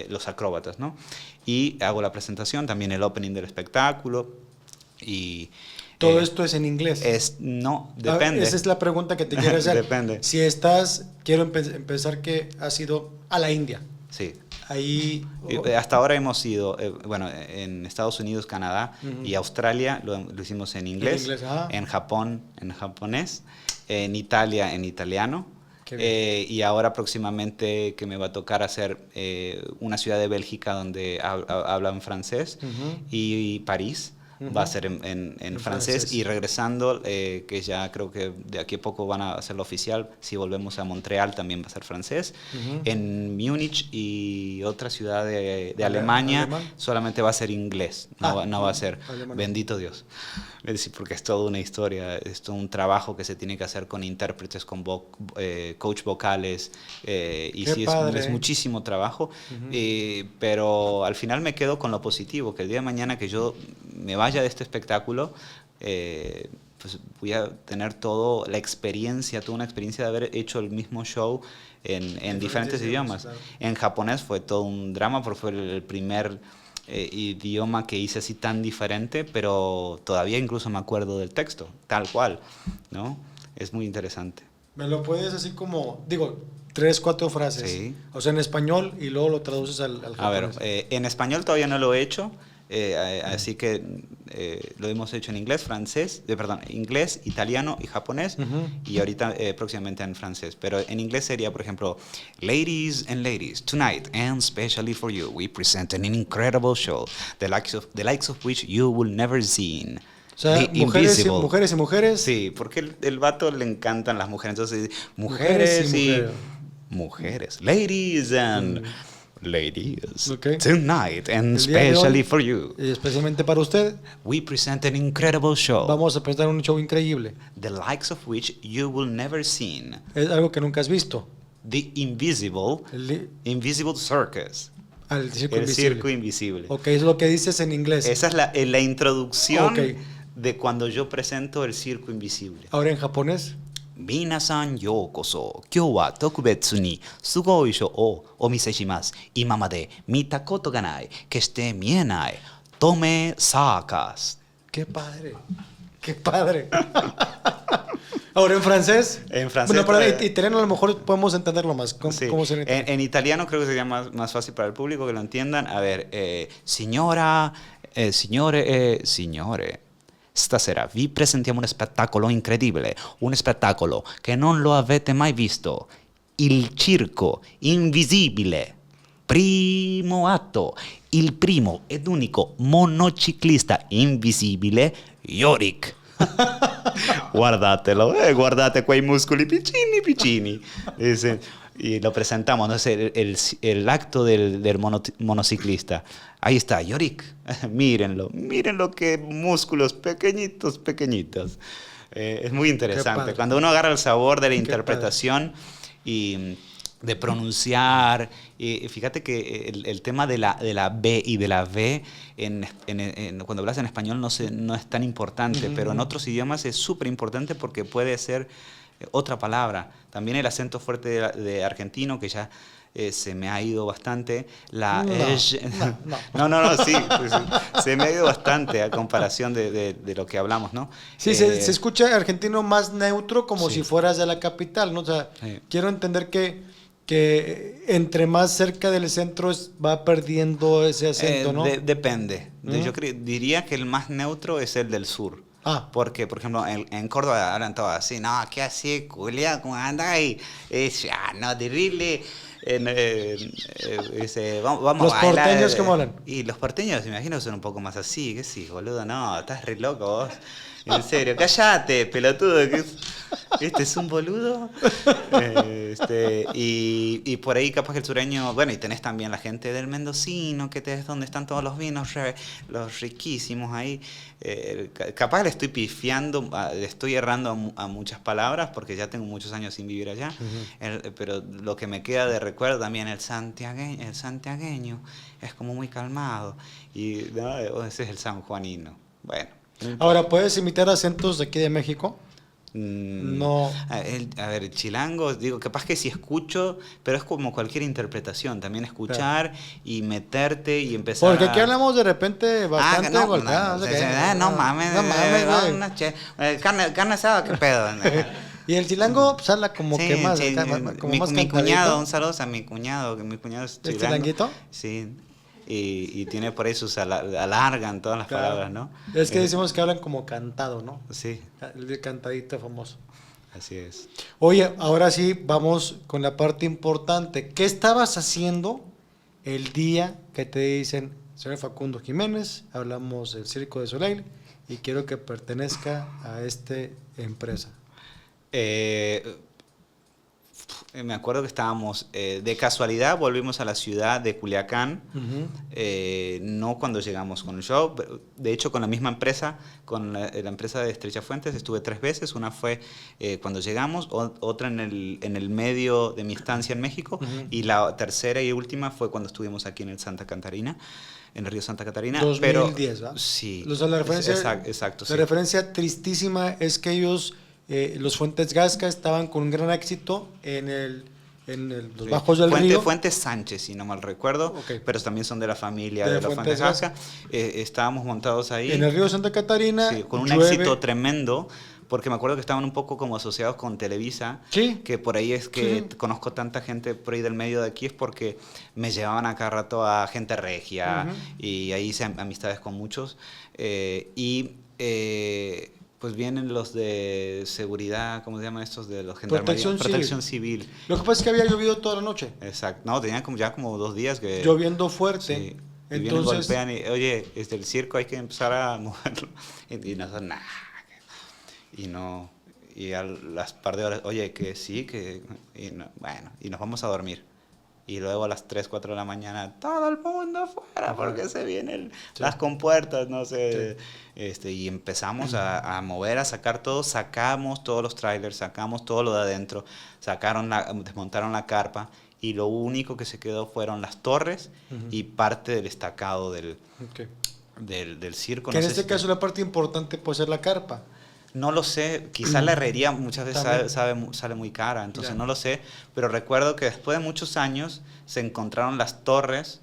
los acróbatas, ¿no? Y hago la presentación, también el opening del espectáculo y... Todo esto es en inglés. No, depende. Esa es la pregunta que te quiero hacer. Depende. Si quiero empezar que has ido a la India. Sí. Ahí... Hasta ahora hemos ido, bueno, en Estados Unidos, Canadá y Australia lo hicimos en inglés, en Japón en japonés, en Italia en italiano. Y ahora próximamente que me va a tocar hacer una ciudad de Bélgica donde hablan francés y París. Va a ser en francés y regresando, que ya creo que de aquí a poco van a hacerlo oficial, si volvemos a Montreal también va a ser francés. En Múnich y otra ciudad de Alemania solamente va a ser inglés, no va a ser alemán. Bendito Dios. Es decir, porque es toda una historia, es todo un trabajo que se tiene que hacer con intérpretes, con coach vocales, y sí, es muchísimo trabajo, pero al final me quedo con lo positivo, que el día de mañana que yo me vaya de este espectáculo, pues voy a tener toda una experiencia de haber hecho el mismo show en diferentes idiomas. Claro. En japonés fue todo un drama porque fue el primer idioma que hice así tan diferente, pero todavía incluso me acuerdo del texto, tal cual, ¿no? Es muy interesante. ¿Me lo puedes así como, digo, 3, 4 frases? Sí. O sea, en español y luego lo traduces al japonés. A ver, en español todavía no lo he hecho. Así que lo hemos hecho en inglés, inglés, italiano y japonés, y ahorita próximamente en francés. Pero en inglés sería, por ejemplo, Ladies and ladies, tonight and especially for you, we present an incredible show, the likes of which you will never seen. O sea, mujeres y mujeres. Sí, porque el vato le encantan las mujeres, entonces mujeres y mujeres, ladies and... Ladies, tonight and especially for you. Y especialmente para usted. We present an incredible show. Vamos a presentar un show increíble. The likes of which you will never seen. Es algo que nunca has visto. The invisible circus. El circo invisible. Ok, eso es lo que dices en inglés. Esa es la introducción de cuando yo presento el circo invisible. Ahora en japonés. Minasan yokoso, kyou wa tokubetsu ni sugoi shou o omise shimasu. Imamade mita koto ga nai, keshite mienai, tome sakas. ¡Qué padre! ¡Qué padre! Ahora en francés. En francés. Bueno, para italiano a lo mejor podemos entenderlo más. ¿Cómo se entiende? En italiano creo que sería más fácil para el público que lo entiendan. A ver, signore. Stasera vi presentiamo un spettacolo incredibile, un spettacolo che non lo avete mai visto. Il circo invisibile. Primo atto. Il primo ed unico monociclista invisibile, Yorick. Guardatelo, guardate quei muscoli piccini. Y lo presentamos, ¿no? el acto del monociclista. Ahí está, Yorick. Mírenlo, qué músculos pequeñitos. Es muy interesante. Cuando uno agarra el sabor de la interpretación y de pronunciar, y fíjate que el tema de la B y de la V, cuando hablas en español no es tan importante, pero en otros idiomas es súper importante porque puede ser otra palabra. También el acento fuerte de argentino, que ya se me ha ido bastante. Sí, se me ha ido bastante a comparación de lo que hablamos, ¿no? Sí, se escucha argentino más neutro, como si fueras de la capital, ¿no? O sea, quiero entender que entre más cerca del centro va perdiendo ese acento, ¿no? Depende. Yo diría que el más neutro es el del sur. Porque, por ejemplo, en Córdoba hablan todo así, no, ¿qué así, culia? ¿Cómo anda ahí? No, terrible. vamos ¿Los a bailar. porteños cómo hablan? Y los porteños, me imagino, son un poco más así. ¿Qué sí, boludo? No, estás re loco vos. En serio, cállate, pelotudo. Este es un boludo. Y por ahí capaz que el sureño, bueno, y tenés también la gente del mendocino, que es donde están todos los vinos, los riquísimos ahí. Capaz le estoy pifiando, le estoy errando a muchas palabras, porque ya tengo muchos años sin vivir allá. Pero lo que me queda de recuerdo también, el santiagueño es como muy calmado. Y ¿no? Ese es el sanjuanino. Bueno. Ahora, ¿puedes imitar acentos de aquí de México? No. A ver, chilango, digo, capaz que si escucho, pero es como cualquier interpretación, también escuchar y meterte y empezar Porque aquí hablamos de repente bastante golpeados. No mames, carne asada, qué pedo. Y el chilango pues, habla como Sí, que más, sí, como más mi cantadito. cuñado, un saludo a mi cuñado, que mi cuñado es ¿Es chilango. chilanguito? Sí, y tiene por eso, alargan todas las Claro. palabras, ¿no? Es que decimos que hablan como cantado, ¿no? Sí, El de cantadito famoso. así es. Oye, ahora sí, vamos con la parte importante. ¿Qué estabas haciendo el día que te dicen, señor Facundo Jiménez, hablamos del Circo de Soleil y quiero que pertenezca a esta empresa? Me acuerdo que estábamos, de casualidad volvimos a la ciudad de Culiacán, no cuando llegamos con el show, de hecho con la misma empresa, con la empresa de Estrecha Fuentes, estuve 3 veces, una fue cuando llegamos, otra en el medio de mi estancia en México, y la tercera y última fue cuando estuvimos aquí en el Santa Catarina. En el río Santa Catarina. 2010, ¿verdad? Sí. La referencia, exacto, la sí. referencia tristísima es que ellos, los Fuentes Gasca, estaban con un gran éxito en los bajos del río. Fuentes Sánchez, si no mal recuerdo, Okay. pero también son de la familia De de los Fuentes Fuentes Gasca. Estábamos montados ahí. En el río Santa Catarina. Sí, con un llueve. éxito tremendo, porque me acuerdo que estaban un poco como asociados con Televisa, Sí. que por ahí es que Sí. conozco tanta gente por ahí del medio de aquí, es porque me llevaban a cada rato a gente regia, y ahí hice amistades con muchos, pues vienen los de seguridad, ¿cómo se llaman estos? De los gendarmería. Protección civil. Lo que pasa es que había llovido toda la noche. Exacto. No, tenían ya como 2 días que... Lloviendo fuerte. Sí. Y vienen, Entonces, golpean y, oye, el circo hay que empezar a moverlo. Y no son nada. Y no... Y a las par de horas, oye, que sí, que... Y no, bueno, y nos vamos a dormir. Y luego a las 3, 4 de la mañana, todo el mundo afuera, porque se vienen las compuertas, no sé. Sí. Y empezamos a mover, a sacar todo, sacamos todos los trailers, sacamos todo lo de adentro, desmontaron la carpa, y lo único que se quedó fueron las torres y parte del estacado del circo. Que no en este caso la parte importante puede ser la carpa. No lo sé, quizás la herrería muchas veces sale muy cara, entonces no lo sé, pero recuerdo que después de muchos años se encontraron las torres,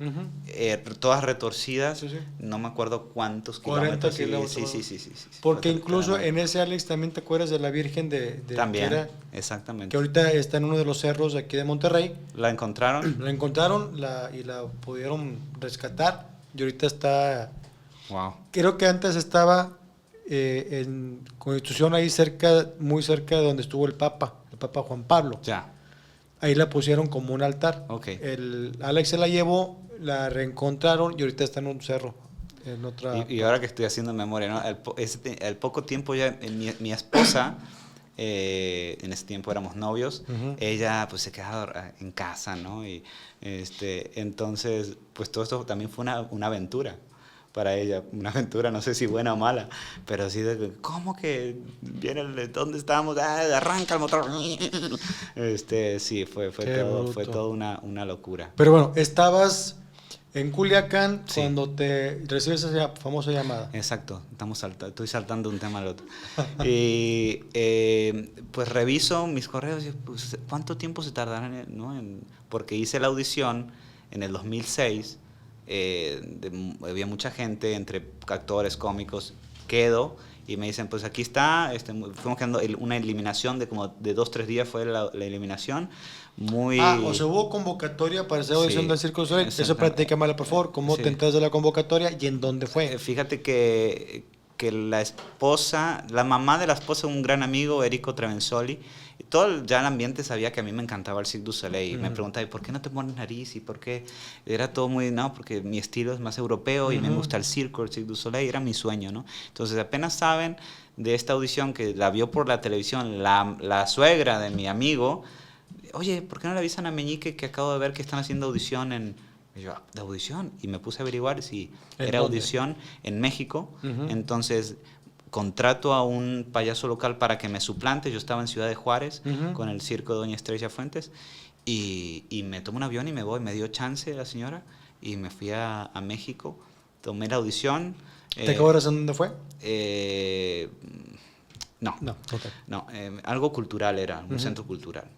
todas retorcidas, no me acuerdo cuántos 40 kilómetros. Sí. Porque incluso en ese, Alex, también te acuerdas de la Virgen de también, Quera, exactamente. que ahorita está en uno de los cerros de aquí de Monterrey. ¿La encontraron? La encontraron y la pudieron rescatar y ahorita está... Wow. Creo que antes estaba... en Constitución ahí muy cerca de donde estuvo el Papa Juan Pablo. Ya. Ahí la pusieron como un altar. Okay. Alex se la llevó, la reencontraron y ahorita está en un cerro. En otra... y ahora que estoy haciendo memoria, ¿no? Al poco tiempo ya mi esposa, en ese tiempo éramos novios, ella pues se quedaba en casa, ¿no? Y entonces pues todo esto también fue una aventura para ella, una aventura, no sé si buena o mala, pero sí de ¿cómo que viene dónde estábamos? Arranca el motor. Sí, fue todo una locura. Pero bueno, estabas en Culiacán cuando te recibes esa famosa llamada. Exacto, estoy saltando un tema al otro. Y pues reviso mis correos y pues, ¿cuánto tiempo se tardarán? ¿No? Porque hice la audición en el 2006. Había mucha gente, entre actores, cómicos, quedo y me dicen, pues aquí está, fuimos quedando una eliminación de como de 2-3 días fue la eliminación. O sea, hubo convocatoria para hacer audición del Circo du Soleil. Eso platícamela, por favor, cómo te enteras de la convocatoria y en dónde fue. Fíjate que que la mamá de la esposa de un gran amigo, Erico Trevenzoli, y todo ya el ambiente sabía que a mí me encantaba el Cirque du Soleil. Y me preguntaba, ¿y por qué no te pones nariz? ¿Y por qué? Era todo muy, no, porque mi estilo es más europeo y me gusta el circo, el Cirque du Soleil, era mi sueño, ¿no? Entonces apenas saben de esta audición que la vio por la televisión la suegra de mi amigo, oye, ¿por qué no le avisan a Meñique que acabo de ver que están haciendo audición en... Y yo, ¿de audición? Y me puse a averiguar si era dónde? audición en México. Entonces contrato a un payaso local para que me suplante. Yo estaba en Ciudad de Juárez con el circo de Doña Estrella Fuentes y me tomo un avión y me voy. Me dio chance la señora y me fui a México. Tomé la audición. ¿Te acuerdas en dónde fue? No, No, ok. no, algo cultural era, un centro cultural.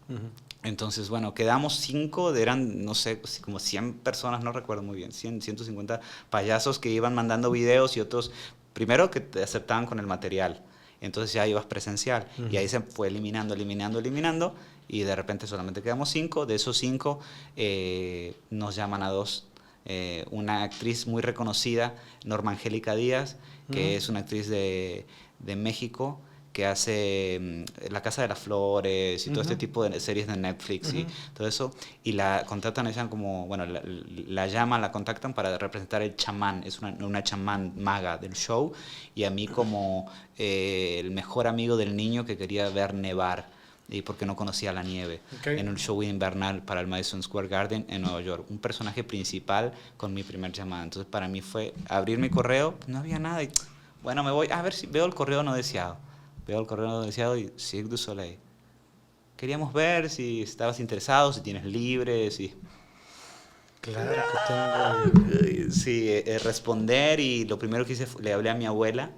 Entonces, bueno, quedamos 5, eran, no sé, como 100 personas, no recuerdo muy bien, 100, 150 payasos que iban mandando videos y otros, primero que te aceptaban con el material, entonces ya ibas presencial y ahí se fue eliminando, y de repente solamente quedamos 5, de esos 5 nos llaman a 2. Una actriz muy reconocida, Norma Angélica Díaz, que es una actriz de México, que hace La Casa de las Flores y todo este tipo de series de Netflix y todo eso, y la contratan ella como, bueno, la llaman, la contactan para representar el chamán, es una chamán maga del show, y a mí como el mejor amigo del niño que quería ver nevar, y porque no conocía la nieve, en un show invernal para el Madison Square Garden en Nueva York, un personaje principal con mi primer llamada. Entonces para mí fue abrir mi correo, no había nada, y bueno, me voy a ver si veo el correo no deseado. Veo el correo no deseado y Cirque du Soleil. Queríamos ver si estabas interesado, si tienes libre, si... Claro que tengo. Sí, responder, y lo primero que hice fue, le hablé a mi abuela,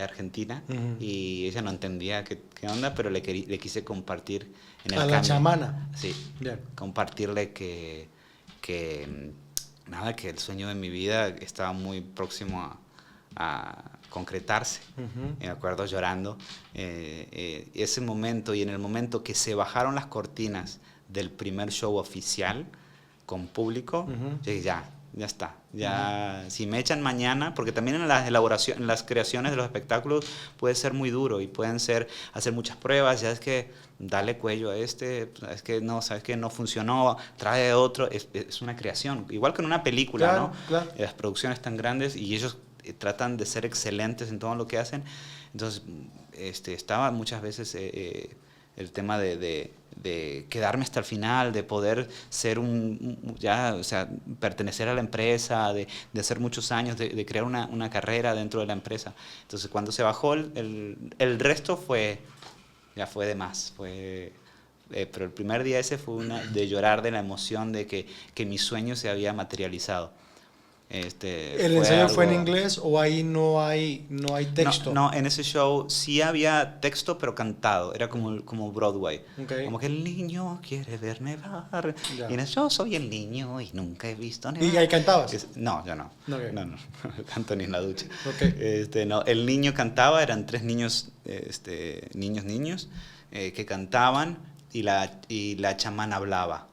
argentina, y ella no entendía qué onda, pero le quise compartir en el A la chamana. Sí, Bien. compartirle que nada, que el sueño de mi vida estaba muy próximo a concretarse. Me acuerdo llorando ese momento, y en el momento que se bajaron las cortinas del primer show oficial con público, yo dije, ya está. Ya, si me echan mañana, porque también en las elaboraciones, en las creaciones de los espectáculos puede ser muy duro y pueden hacer muchas pruebas, ya es que dale cuello a este, es que no, sabes que no funcionó, trae otro, es una creación, igual que en una película, Claro, ¿no? claro. Las producciones tan grandes y ellos tratan de ser excelentes en todo lo que hacen. Entonces, estaba muchas veces el tema de quedarme hasta el final, de poder ser o sea, pertenecer a la empresa, de hacer muchos años, de crear una carrera dentro de la empresa. Entonces, cuando se bajó el resto ya fue de más, pero el primer día ese fue de llorar de la emoción de que mi sueño se había materializado. ¿El ensayo fue en inglés o ahí no hay texto? No, en ese show sí había texto, pero cantado. Era como Broadway. Okay. Como que el niño quiere ver nevar. Ya. Y en eso, yo soy el niño y nunca he visto nevar. ¿Y ahí cantabas? No, yo no. Okay. No, canto ni en la ducha. Okay. No, el niño cantaba, eran 3 niños, niños, que cantaban, y la chamana hablaba.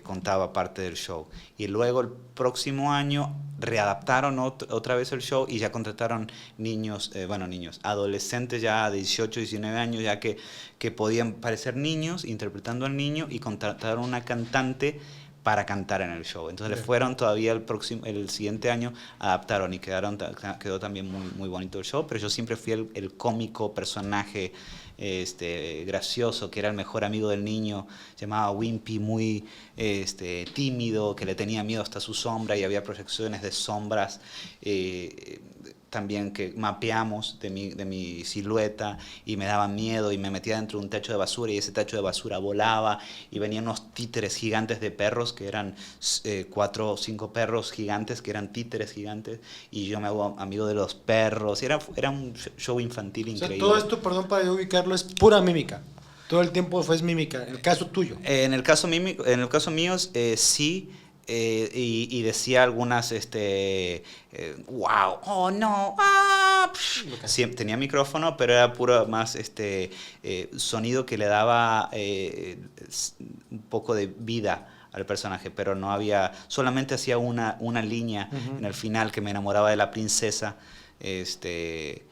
Contaba parte del show. Y luego el próximo año readaptaron otra vez el show y ya contrataron niños, adolescentes ya de 18, 19 años, ya que podían parecer niños interpretando al niño, y contrataron una cantante para cantar en el show. Entonces le fueron todavía el siguiente año, adaptaron y quedó también muy, muy bonito el show, pero yo siempre fui el cómico personaje gracioso, que era el mejor amigo del niño, llamaba Wimpy, muy tímido, que le tenía miedo hasta su sombra, y había proyecciones de sombras también que mapeamos de mi silueta, y me daba miedo, y me metía dentro de un tacho de basura, y ese tacho de basura volaba, y venían unos títeres gigantes de perros, que eran 4 o 5 perros gigantes, que eran títeres gigantes, y yo me hago amigo de los perros. Era un show infantil increíble. O sea, todo esto, perdón para yo ubicarlo, es pura mímica. Todo el tiempo fue mímica, en el caso tuyo. En el caso mío, sí. Y decía algunas, wow, oh no, tenía micrófono, pero era puro más sonido que le daba un poco de vida al personaje, pero no había, solamente hacía una línea en el final, que me enamoraba de la princesa, del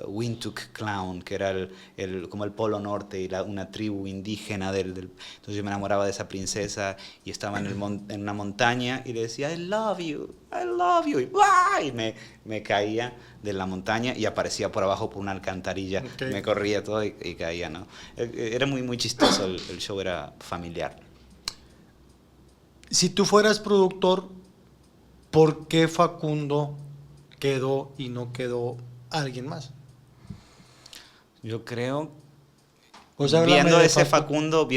Wintuk Clown, que era como el Polo Norte y una tribu indígena. Entonces yo me enamoraba de esa princesa y estaba en una montaña y le decía, I love you, I love you. Y me caía de la montaña y aparecía por abajo por una alcantarilla. Okay. Me corría todo y caía, ¿no? Era muy, muy chistoso, el show era familiar. Si tú fueras productor, ¿por qué Facundo quedó y no quedó alguien más? Yo creo, O sea, viendo ese Facundo, yo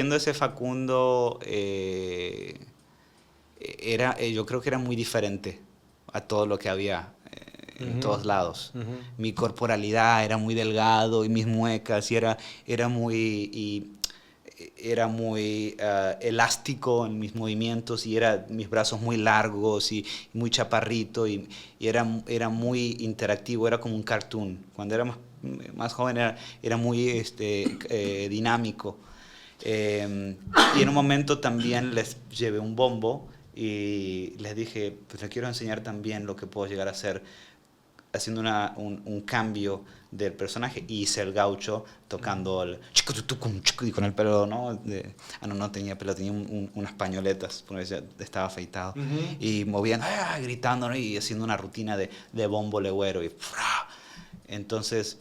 creo que era muy diferente a todo lo que había en todos lados. Mi corporalidad era muy delgado y mis muecas, y era muy elástico en mis movimientos, y mis brazos muy largos y muy chaparrito, y era muy interactivo, era como un cartoon. Cuando era más joven era muy dinámico. Y en un momento también les llevé un bombo y les dije, pues les quiero enseñar también lo que puedo llegar a hacer haciendo un cambio del personaje. Y hice el gaucho tocando el y con el pelo, ¿no? No tenía pelo, tenía unas pañoletas, porque ya estaba afeitado. Y moviendo, gritando, ¿no? Y haciendo una rutina de bombo legüero. Entonces,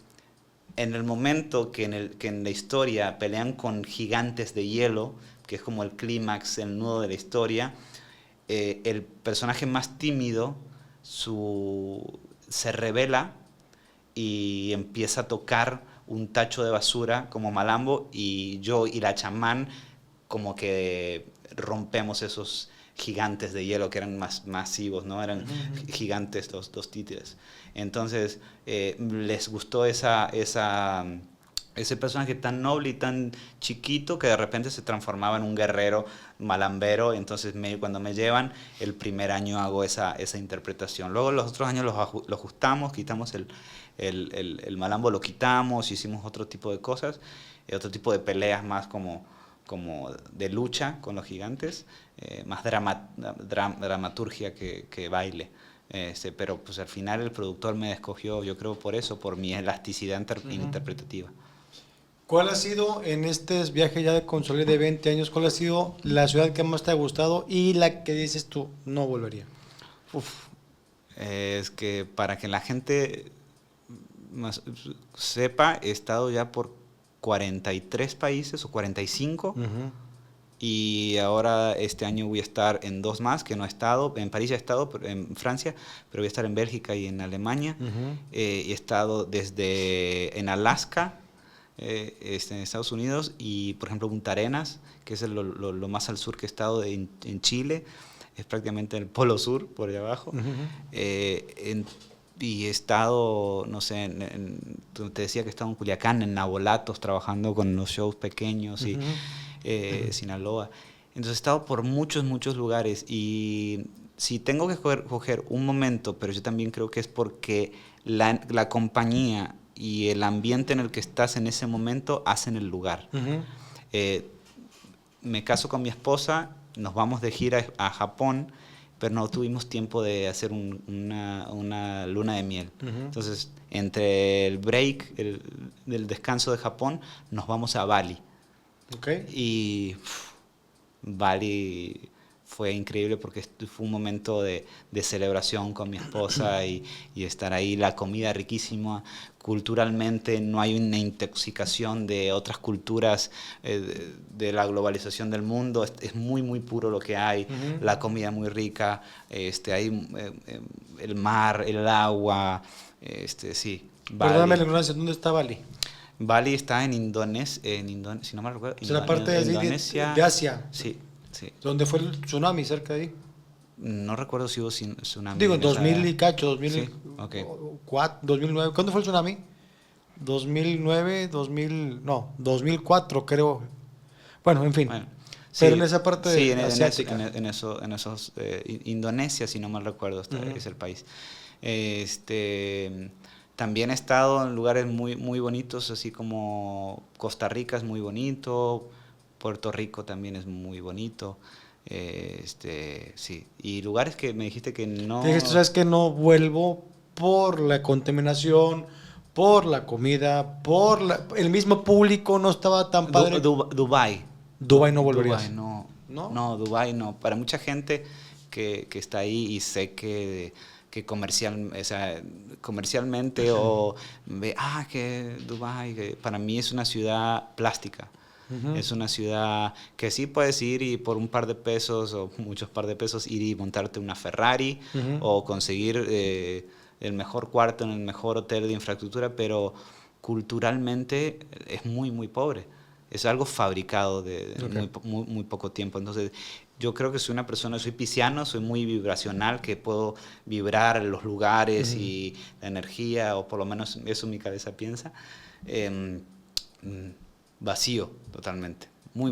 en el momento que en la historia pelean con gigantes de hielo, que es como el clímax, el nudo de la historia, el personaje más tímido se revela y empieza a tocar un tacho de basura como Malambo, y yo y la chamán como que rompemos esos gigantes de hielo que eran más masivos, ¿no? Eran gigantes los títeres. Entonces les gustó ese personaje tan noble y tan chiquito, que de repente se transformaba en un guerrero malambero. Entonces cuando me llevan, el primer año hago esa interpretación. Luego los otros años lo ajustamos, quitamos el malambo, lo quitamos, hicimos otro tipo de cosas, otro tipo de peleas más como de lucha con los gigantes, más dramaturgia que baile. Pero pues al final el productor me escogió, yo creo, por eso, por mi elasticidad interpretativa. ¿Cuál ha sido, en este viaje ya de Consolé de 20 años, cuál ha sido la ciudad que más te ha gustado y la que dices tú, no volvería? Es que para que la gente sepa, he estado ya por 43 países o 45. Y ahora este año voy a estar en 2 más que no he estado. En París he estado, en Francia, pero voy a estar en Bélgica y en Alemania. He estado en Alaska, en Estados Unidos, y por ejemplo Punta Arenas, que es lo más al sur que he estado en Chile. Es prácticamente el polo sur, por allá abajo. Y he estado, no sé, te decía que he estado en Culiacán, en Nabolatos, trabajando con los shows pequeños, y Sinaloa. Entonces he estado por muchos lugares, y si tengo que coger un momento, pero yo también creo que es porque la compañía y el ambiente en el que estás en ese momento hacen el lugar. Me caso con mi esposa, nos vamos de gira a Japón, pero no tuvimos tiempo de hacer una luna de miel. Entonces, entre el break, del descanso de Japón, nos vamos a Bali. Y Bali fue increíble porque fue un momento de celebración con mi esposa, y estar ahí, la comida riquísima. Culturalmente no hay una intoxicación de otras culturas, de la globalización del mundo. Es muy puro lo que hay. La comida muy rica, hay el mar, el agua, sí. Perdóname la ignorancia, ¿dónde está Bali? Bali está en Indonesia, si no me recuerdo. Es la parte de Asia. Sí. ¿Dónde fue el tsunami, cerca de ahí? No recuerdo si hubo tsunami. Digo, en 2000 y cacho, 2004, Sí, 2009. ¿Cuándo fue el tsunami? 2009, 2004 creo. Bueno, en fin. Pero en esa parte asiática. En esos, Indonesia, si no mal recuerdo, es el país. También he estado en lugares muy bonitos, así como Costa Rica es muy bonito, Puerto Rico también es muy bonito. Sí. Y lugares que me dijiste que no... Te dije, tú sabes que no vuelvo por la contaminación, por la comida, el mismo público no estaba tan padre. Dubái. Dubái no Dubái, volverías. no. ¿No? No, Dubái no. Para mucha gente que está ahí y sé que o sea, comercialmente o ve, que Dubái, que para mí es una ciudad plástica. Ujú. Es una ciudad que sí puedes ir y por un par de pesos o muchos par de pesos ir y montarte una Ferrari Ujú. o conseguir el mejor cuarto en el mejor hotel de infraestructura, pero culturalmente es muy, muy pobre. Es algo fabricado de Ok. muy poco tiempo. Entonces, yo creo que soy una persona, soy pisciano, soy muy vibracional, que puedo vibrar en los lugares Ujú. y la energía, o por lo menos eso mi cabeza piensa. Em, mm, Vacío, totalmente. Muy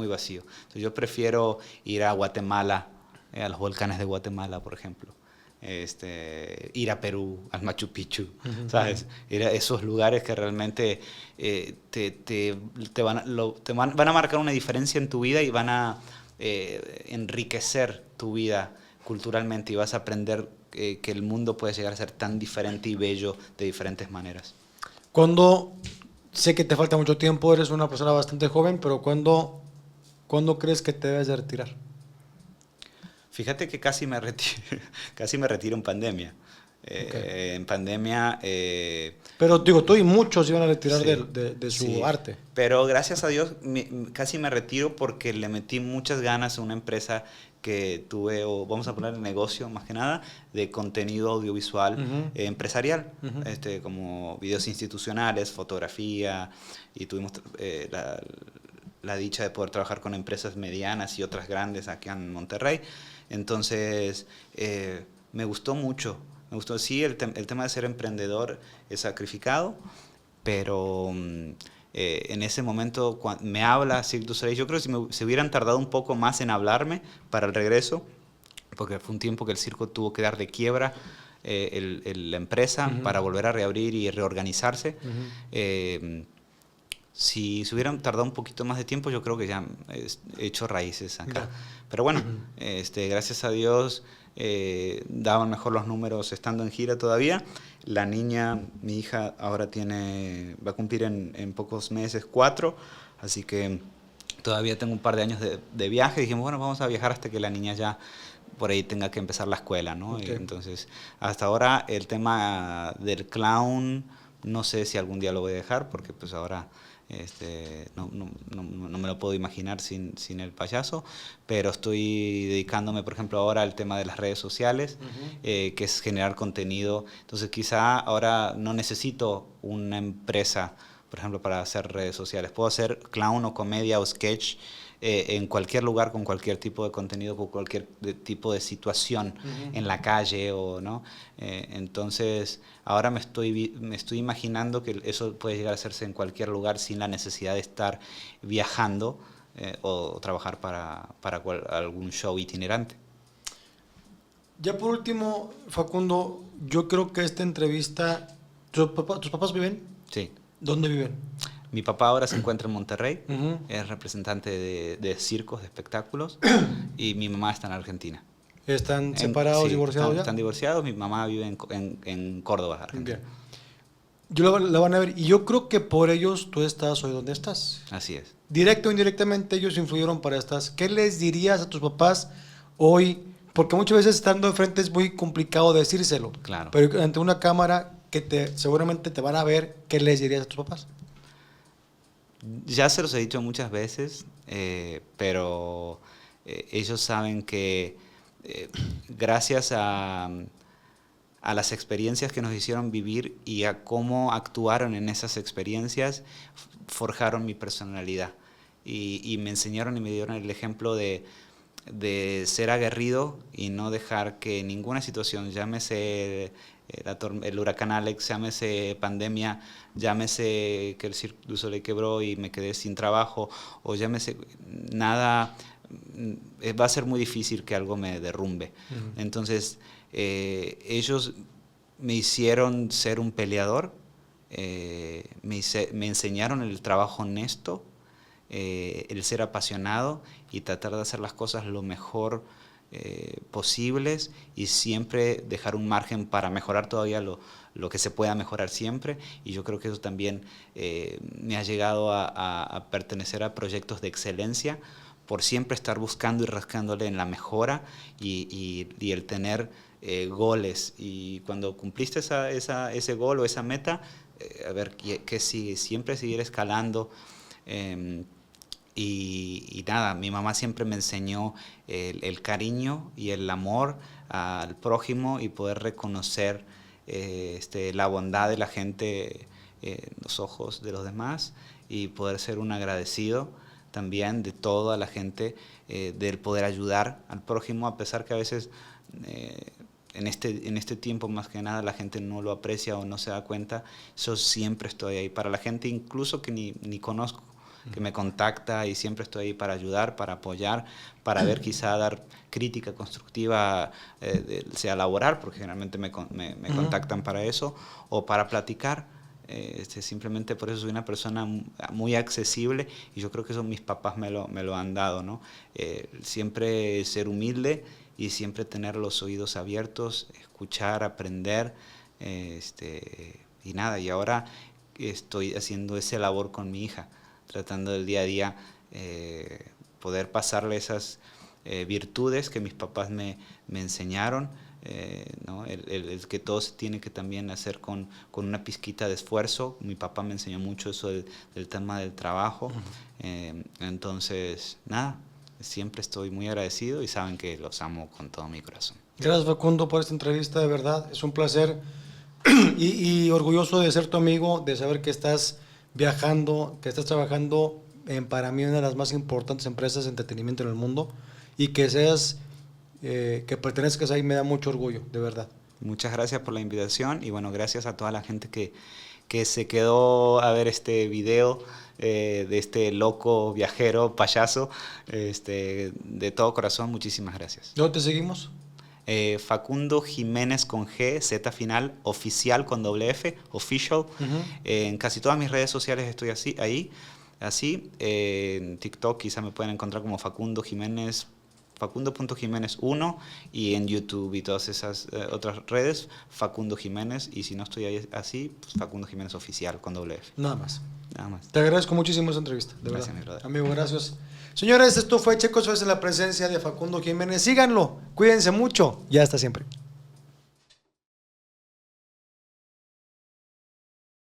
vacío. Entonces, yo prefiero ir a Guatemala, a los volcanes de Guatemala, por ejemplo. Ir a Perú, al Machu Picchu, Ujú. ¿sabes? Ir a esos lugares que realmente van a marcar una diferencia en tu vida y van a enriquecer tu vida culturalmente y vas a aprender que el mundo puede llegar a ser tan diferente y bello de diferentes maneras. Cuando sé que te falta mucho tiempo, eres una persona bastante joven, pero ¿cuándo crees que te debes de retirar? Fíjate que casi me retiro, casi me retiro en pandemia. Ok. En pandemia, Pero digo, tú y muchos iban a retirar sí, de su sí. arte. Pero gracias a Dios casi me retiro porque le metí muchas ganas a una empresa que tuve, o vamos a poner negocio más que nada, de contenido audiovisual Ujú. empresarial, Ujú. como videos institucionales, fotografía, y tuvimos la dicha de poder trabajar con empresas medianas y otras grandes aquí en Monterrey. Entonces, me gustó mucho. Me gustó, sí, el tema de ser emprendedor es sacrificado, pero en ese momento me habla Cirque du Soleil. Yo creo que si se hubieran tardado un poco más en hablarme para el regreso, porque fue un tiempo que el circo tuvo que dar de quiebra la empresa Ujú. para volver a reabrir y reorganizarse. Ujú. Eh, si se hubieran tardado un poquito más de tiempo, yo creo que ya he hecho raíces acá. Ya. Pero bueno, Ujú. gracias a Dios daban mejor los números estando en gira todavía. La niña, mi hija, ahora va a cumplir en pocos meses 4, así que todavía tengo un par de años de viaje. Dijimos, bueno, vamos a viajar hasta que la niña ya por ahí tenga que empezar la escuela, ¿no? Ok. Y entonces, hasta ahora el tema del clown, no sé si algún día lo voy a dejar, porque pues ahora no me lo puedo imaginar sin el payaso, pero estoy dedicándome, por ejemplo, ahora al tema de las redes sociales, Ujú. que es generar contenido. Entonces, quizá ahora no necesito una empresa, por ejemplo, para hacer redes sociales. Puedo hacer clown o comedia o sketch en cualquier lugar, con cualquier tipo de contenido, con cualquier tipo de situación Ujú. en la calle o no. Entonces, ahora me estoy imaginando que eso puede llegar a hacerse en cualquier lugar sin la necesidad de estar viajando o trabajar para algún show itinerante. Ya por último, Facundo, yo creo que esta entrevista, ¿tus papás viven? Sí. ¿Dónde viven? Mi papá ahora se encuentra en Monterrey, Ujú. es representante de circos, de espectáculos, y mi mamá está en Argentina. ¿Están separados, Sí, divorciados ya? están divorciados, mi mamá vive en Córdoba, Argentina. Bien. La van a ver y yo creo que por ellos tú estás hoy donde estás. Así es. Directo o indirectamente ellos influyeron para estas. ¿Qué les dirías a tus papás hoy? Porque muchas veces estando enfrente es muy complicado decírselo. Claro. Pero ante una cámara que seguramente te van a ver, ¿qué les dirías a tus papás? Ya se los he dicho muchas veces, pero ellos saben que eh, gracias a las experiencias que nos hicieron vivir y a cómo actuaron en esas experiencias, forjaron mi personalidad. Y me enseñaron y me dieron el ejemplo de ser aguerrido y no dejar que ninguna situación, llámese el huracán Alex, llámese pandemia, llámese que el Cirque du Soleil quebró y me quedé sin trabajo, o llámese nada, va a ser muy difícil que algo me derrumbe. Ujú. Entonces, ellos me hicieron ser un peleador, me enseñaron el trabajo honesto, el ser apasionado y tratar de hacer las cosas lo mejor posibles y siempre dejar un margen para mejorar todavía lo que se pueda mejorar siempre. Y yo creo que eso también me ha llegado a pertenecer a proyectos de excelencia por siempre estar buscando y rascándole en la mejora y el tener goles. Y cuando cumpliste ese gol o esa meta, a ver qué sigue, siempre seguir escalando. Y nada, mi mamá siempre me enseñó el cariño y el amor al prójimo y poder reconocer la bondad de la gente en los ojos de los demás y poder ser un agradecido también de toda la gente, del poder ayudar al prójimo, a pesar que a veces en este tiempo más que nada la gente no lo aprecia o no se da cuenta. Yo siempre estoy ahí para la gente, incluso que ni conozco, que me contacta, y siempre estoy ahí para ayudar, para apoyar, para ver, quizá dar crítica constructiva, sea laboral, porque generalmente me contactan para eso, o para platicar. Simplemente por eso soy una persona muy accesible, y yo creo que eso mis papás me lo han dado, ¿no? Siempre ser humilde y siempre tener los oídos abiertos, escuchar, aprender, y nada, y ahora estoy haciendo esa labor con mi hija, tratando del día a día poder pasarle esas virtudes que mis papás me enseñaron, ¿no? El que todo se tiene que también hacer con una pizquita de esfuerzo. Mi papá me enseñó mucho eso del tema del trabajo. Entonces, nada, siempre estoy muy agradecido y saben que los amo con todo mi corazón. Gracias, Facundo, por esta entrevista, de verdad, es un placer y orgulloso de ser tu amigo, de saber que estás viajando, que estás trabajando en, para mí, una de las más importantes empresas de entretenimiento en el mundo, y que seas, que pertenezcas ahí, me da mucho orgullo, de verdad. Muchas gracias por la invitación, y bueno, gracias a toda la gente que se quedó a ver este video de este loco viajero payaso. De todo corazón, muchísimas gracias. ¿Dónde te seguimos? Facundo Jiménez con G, Z final, oficial con doble F, official. En casi todas mis redes sociales estoy así. En TikTok quizá me pueden encontrar como Facundo Jiménez, Facundo.Jiménez1, y en YouTube y todas esas otras redes, Facundo Jiménez, y si no estoy ahí así, pues Facundo Jiménez oficial con doble F. Nada más. Nada más. Te agradezco muchísimo esa entrevista, de Gracias, verdad. mi brother. Amigo, gracias. Señores, esto fue Checo Suárez en la presencia de Facundo Jiménez. Síganlo, cuídense mucho y hasta siempre.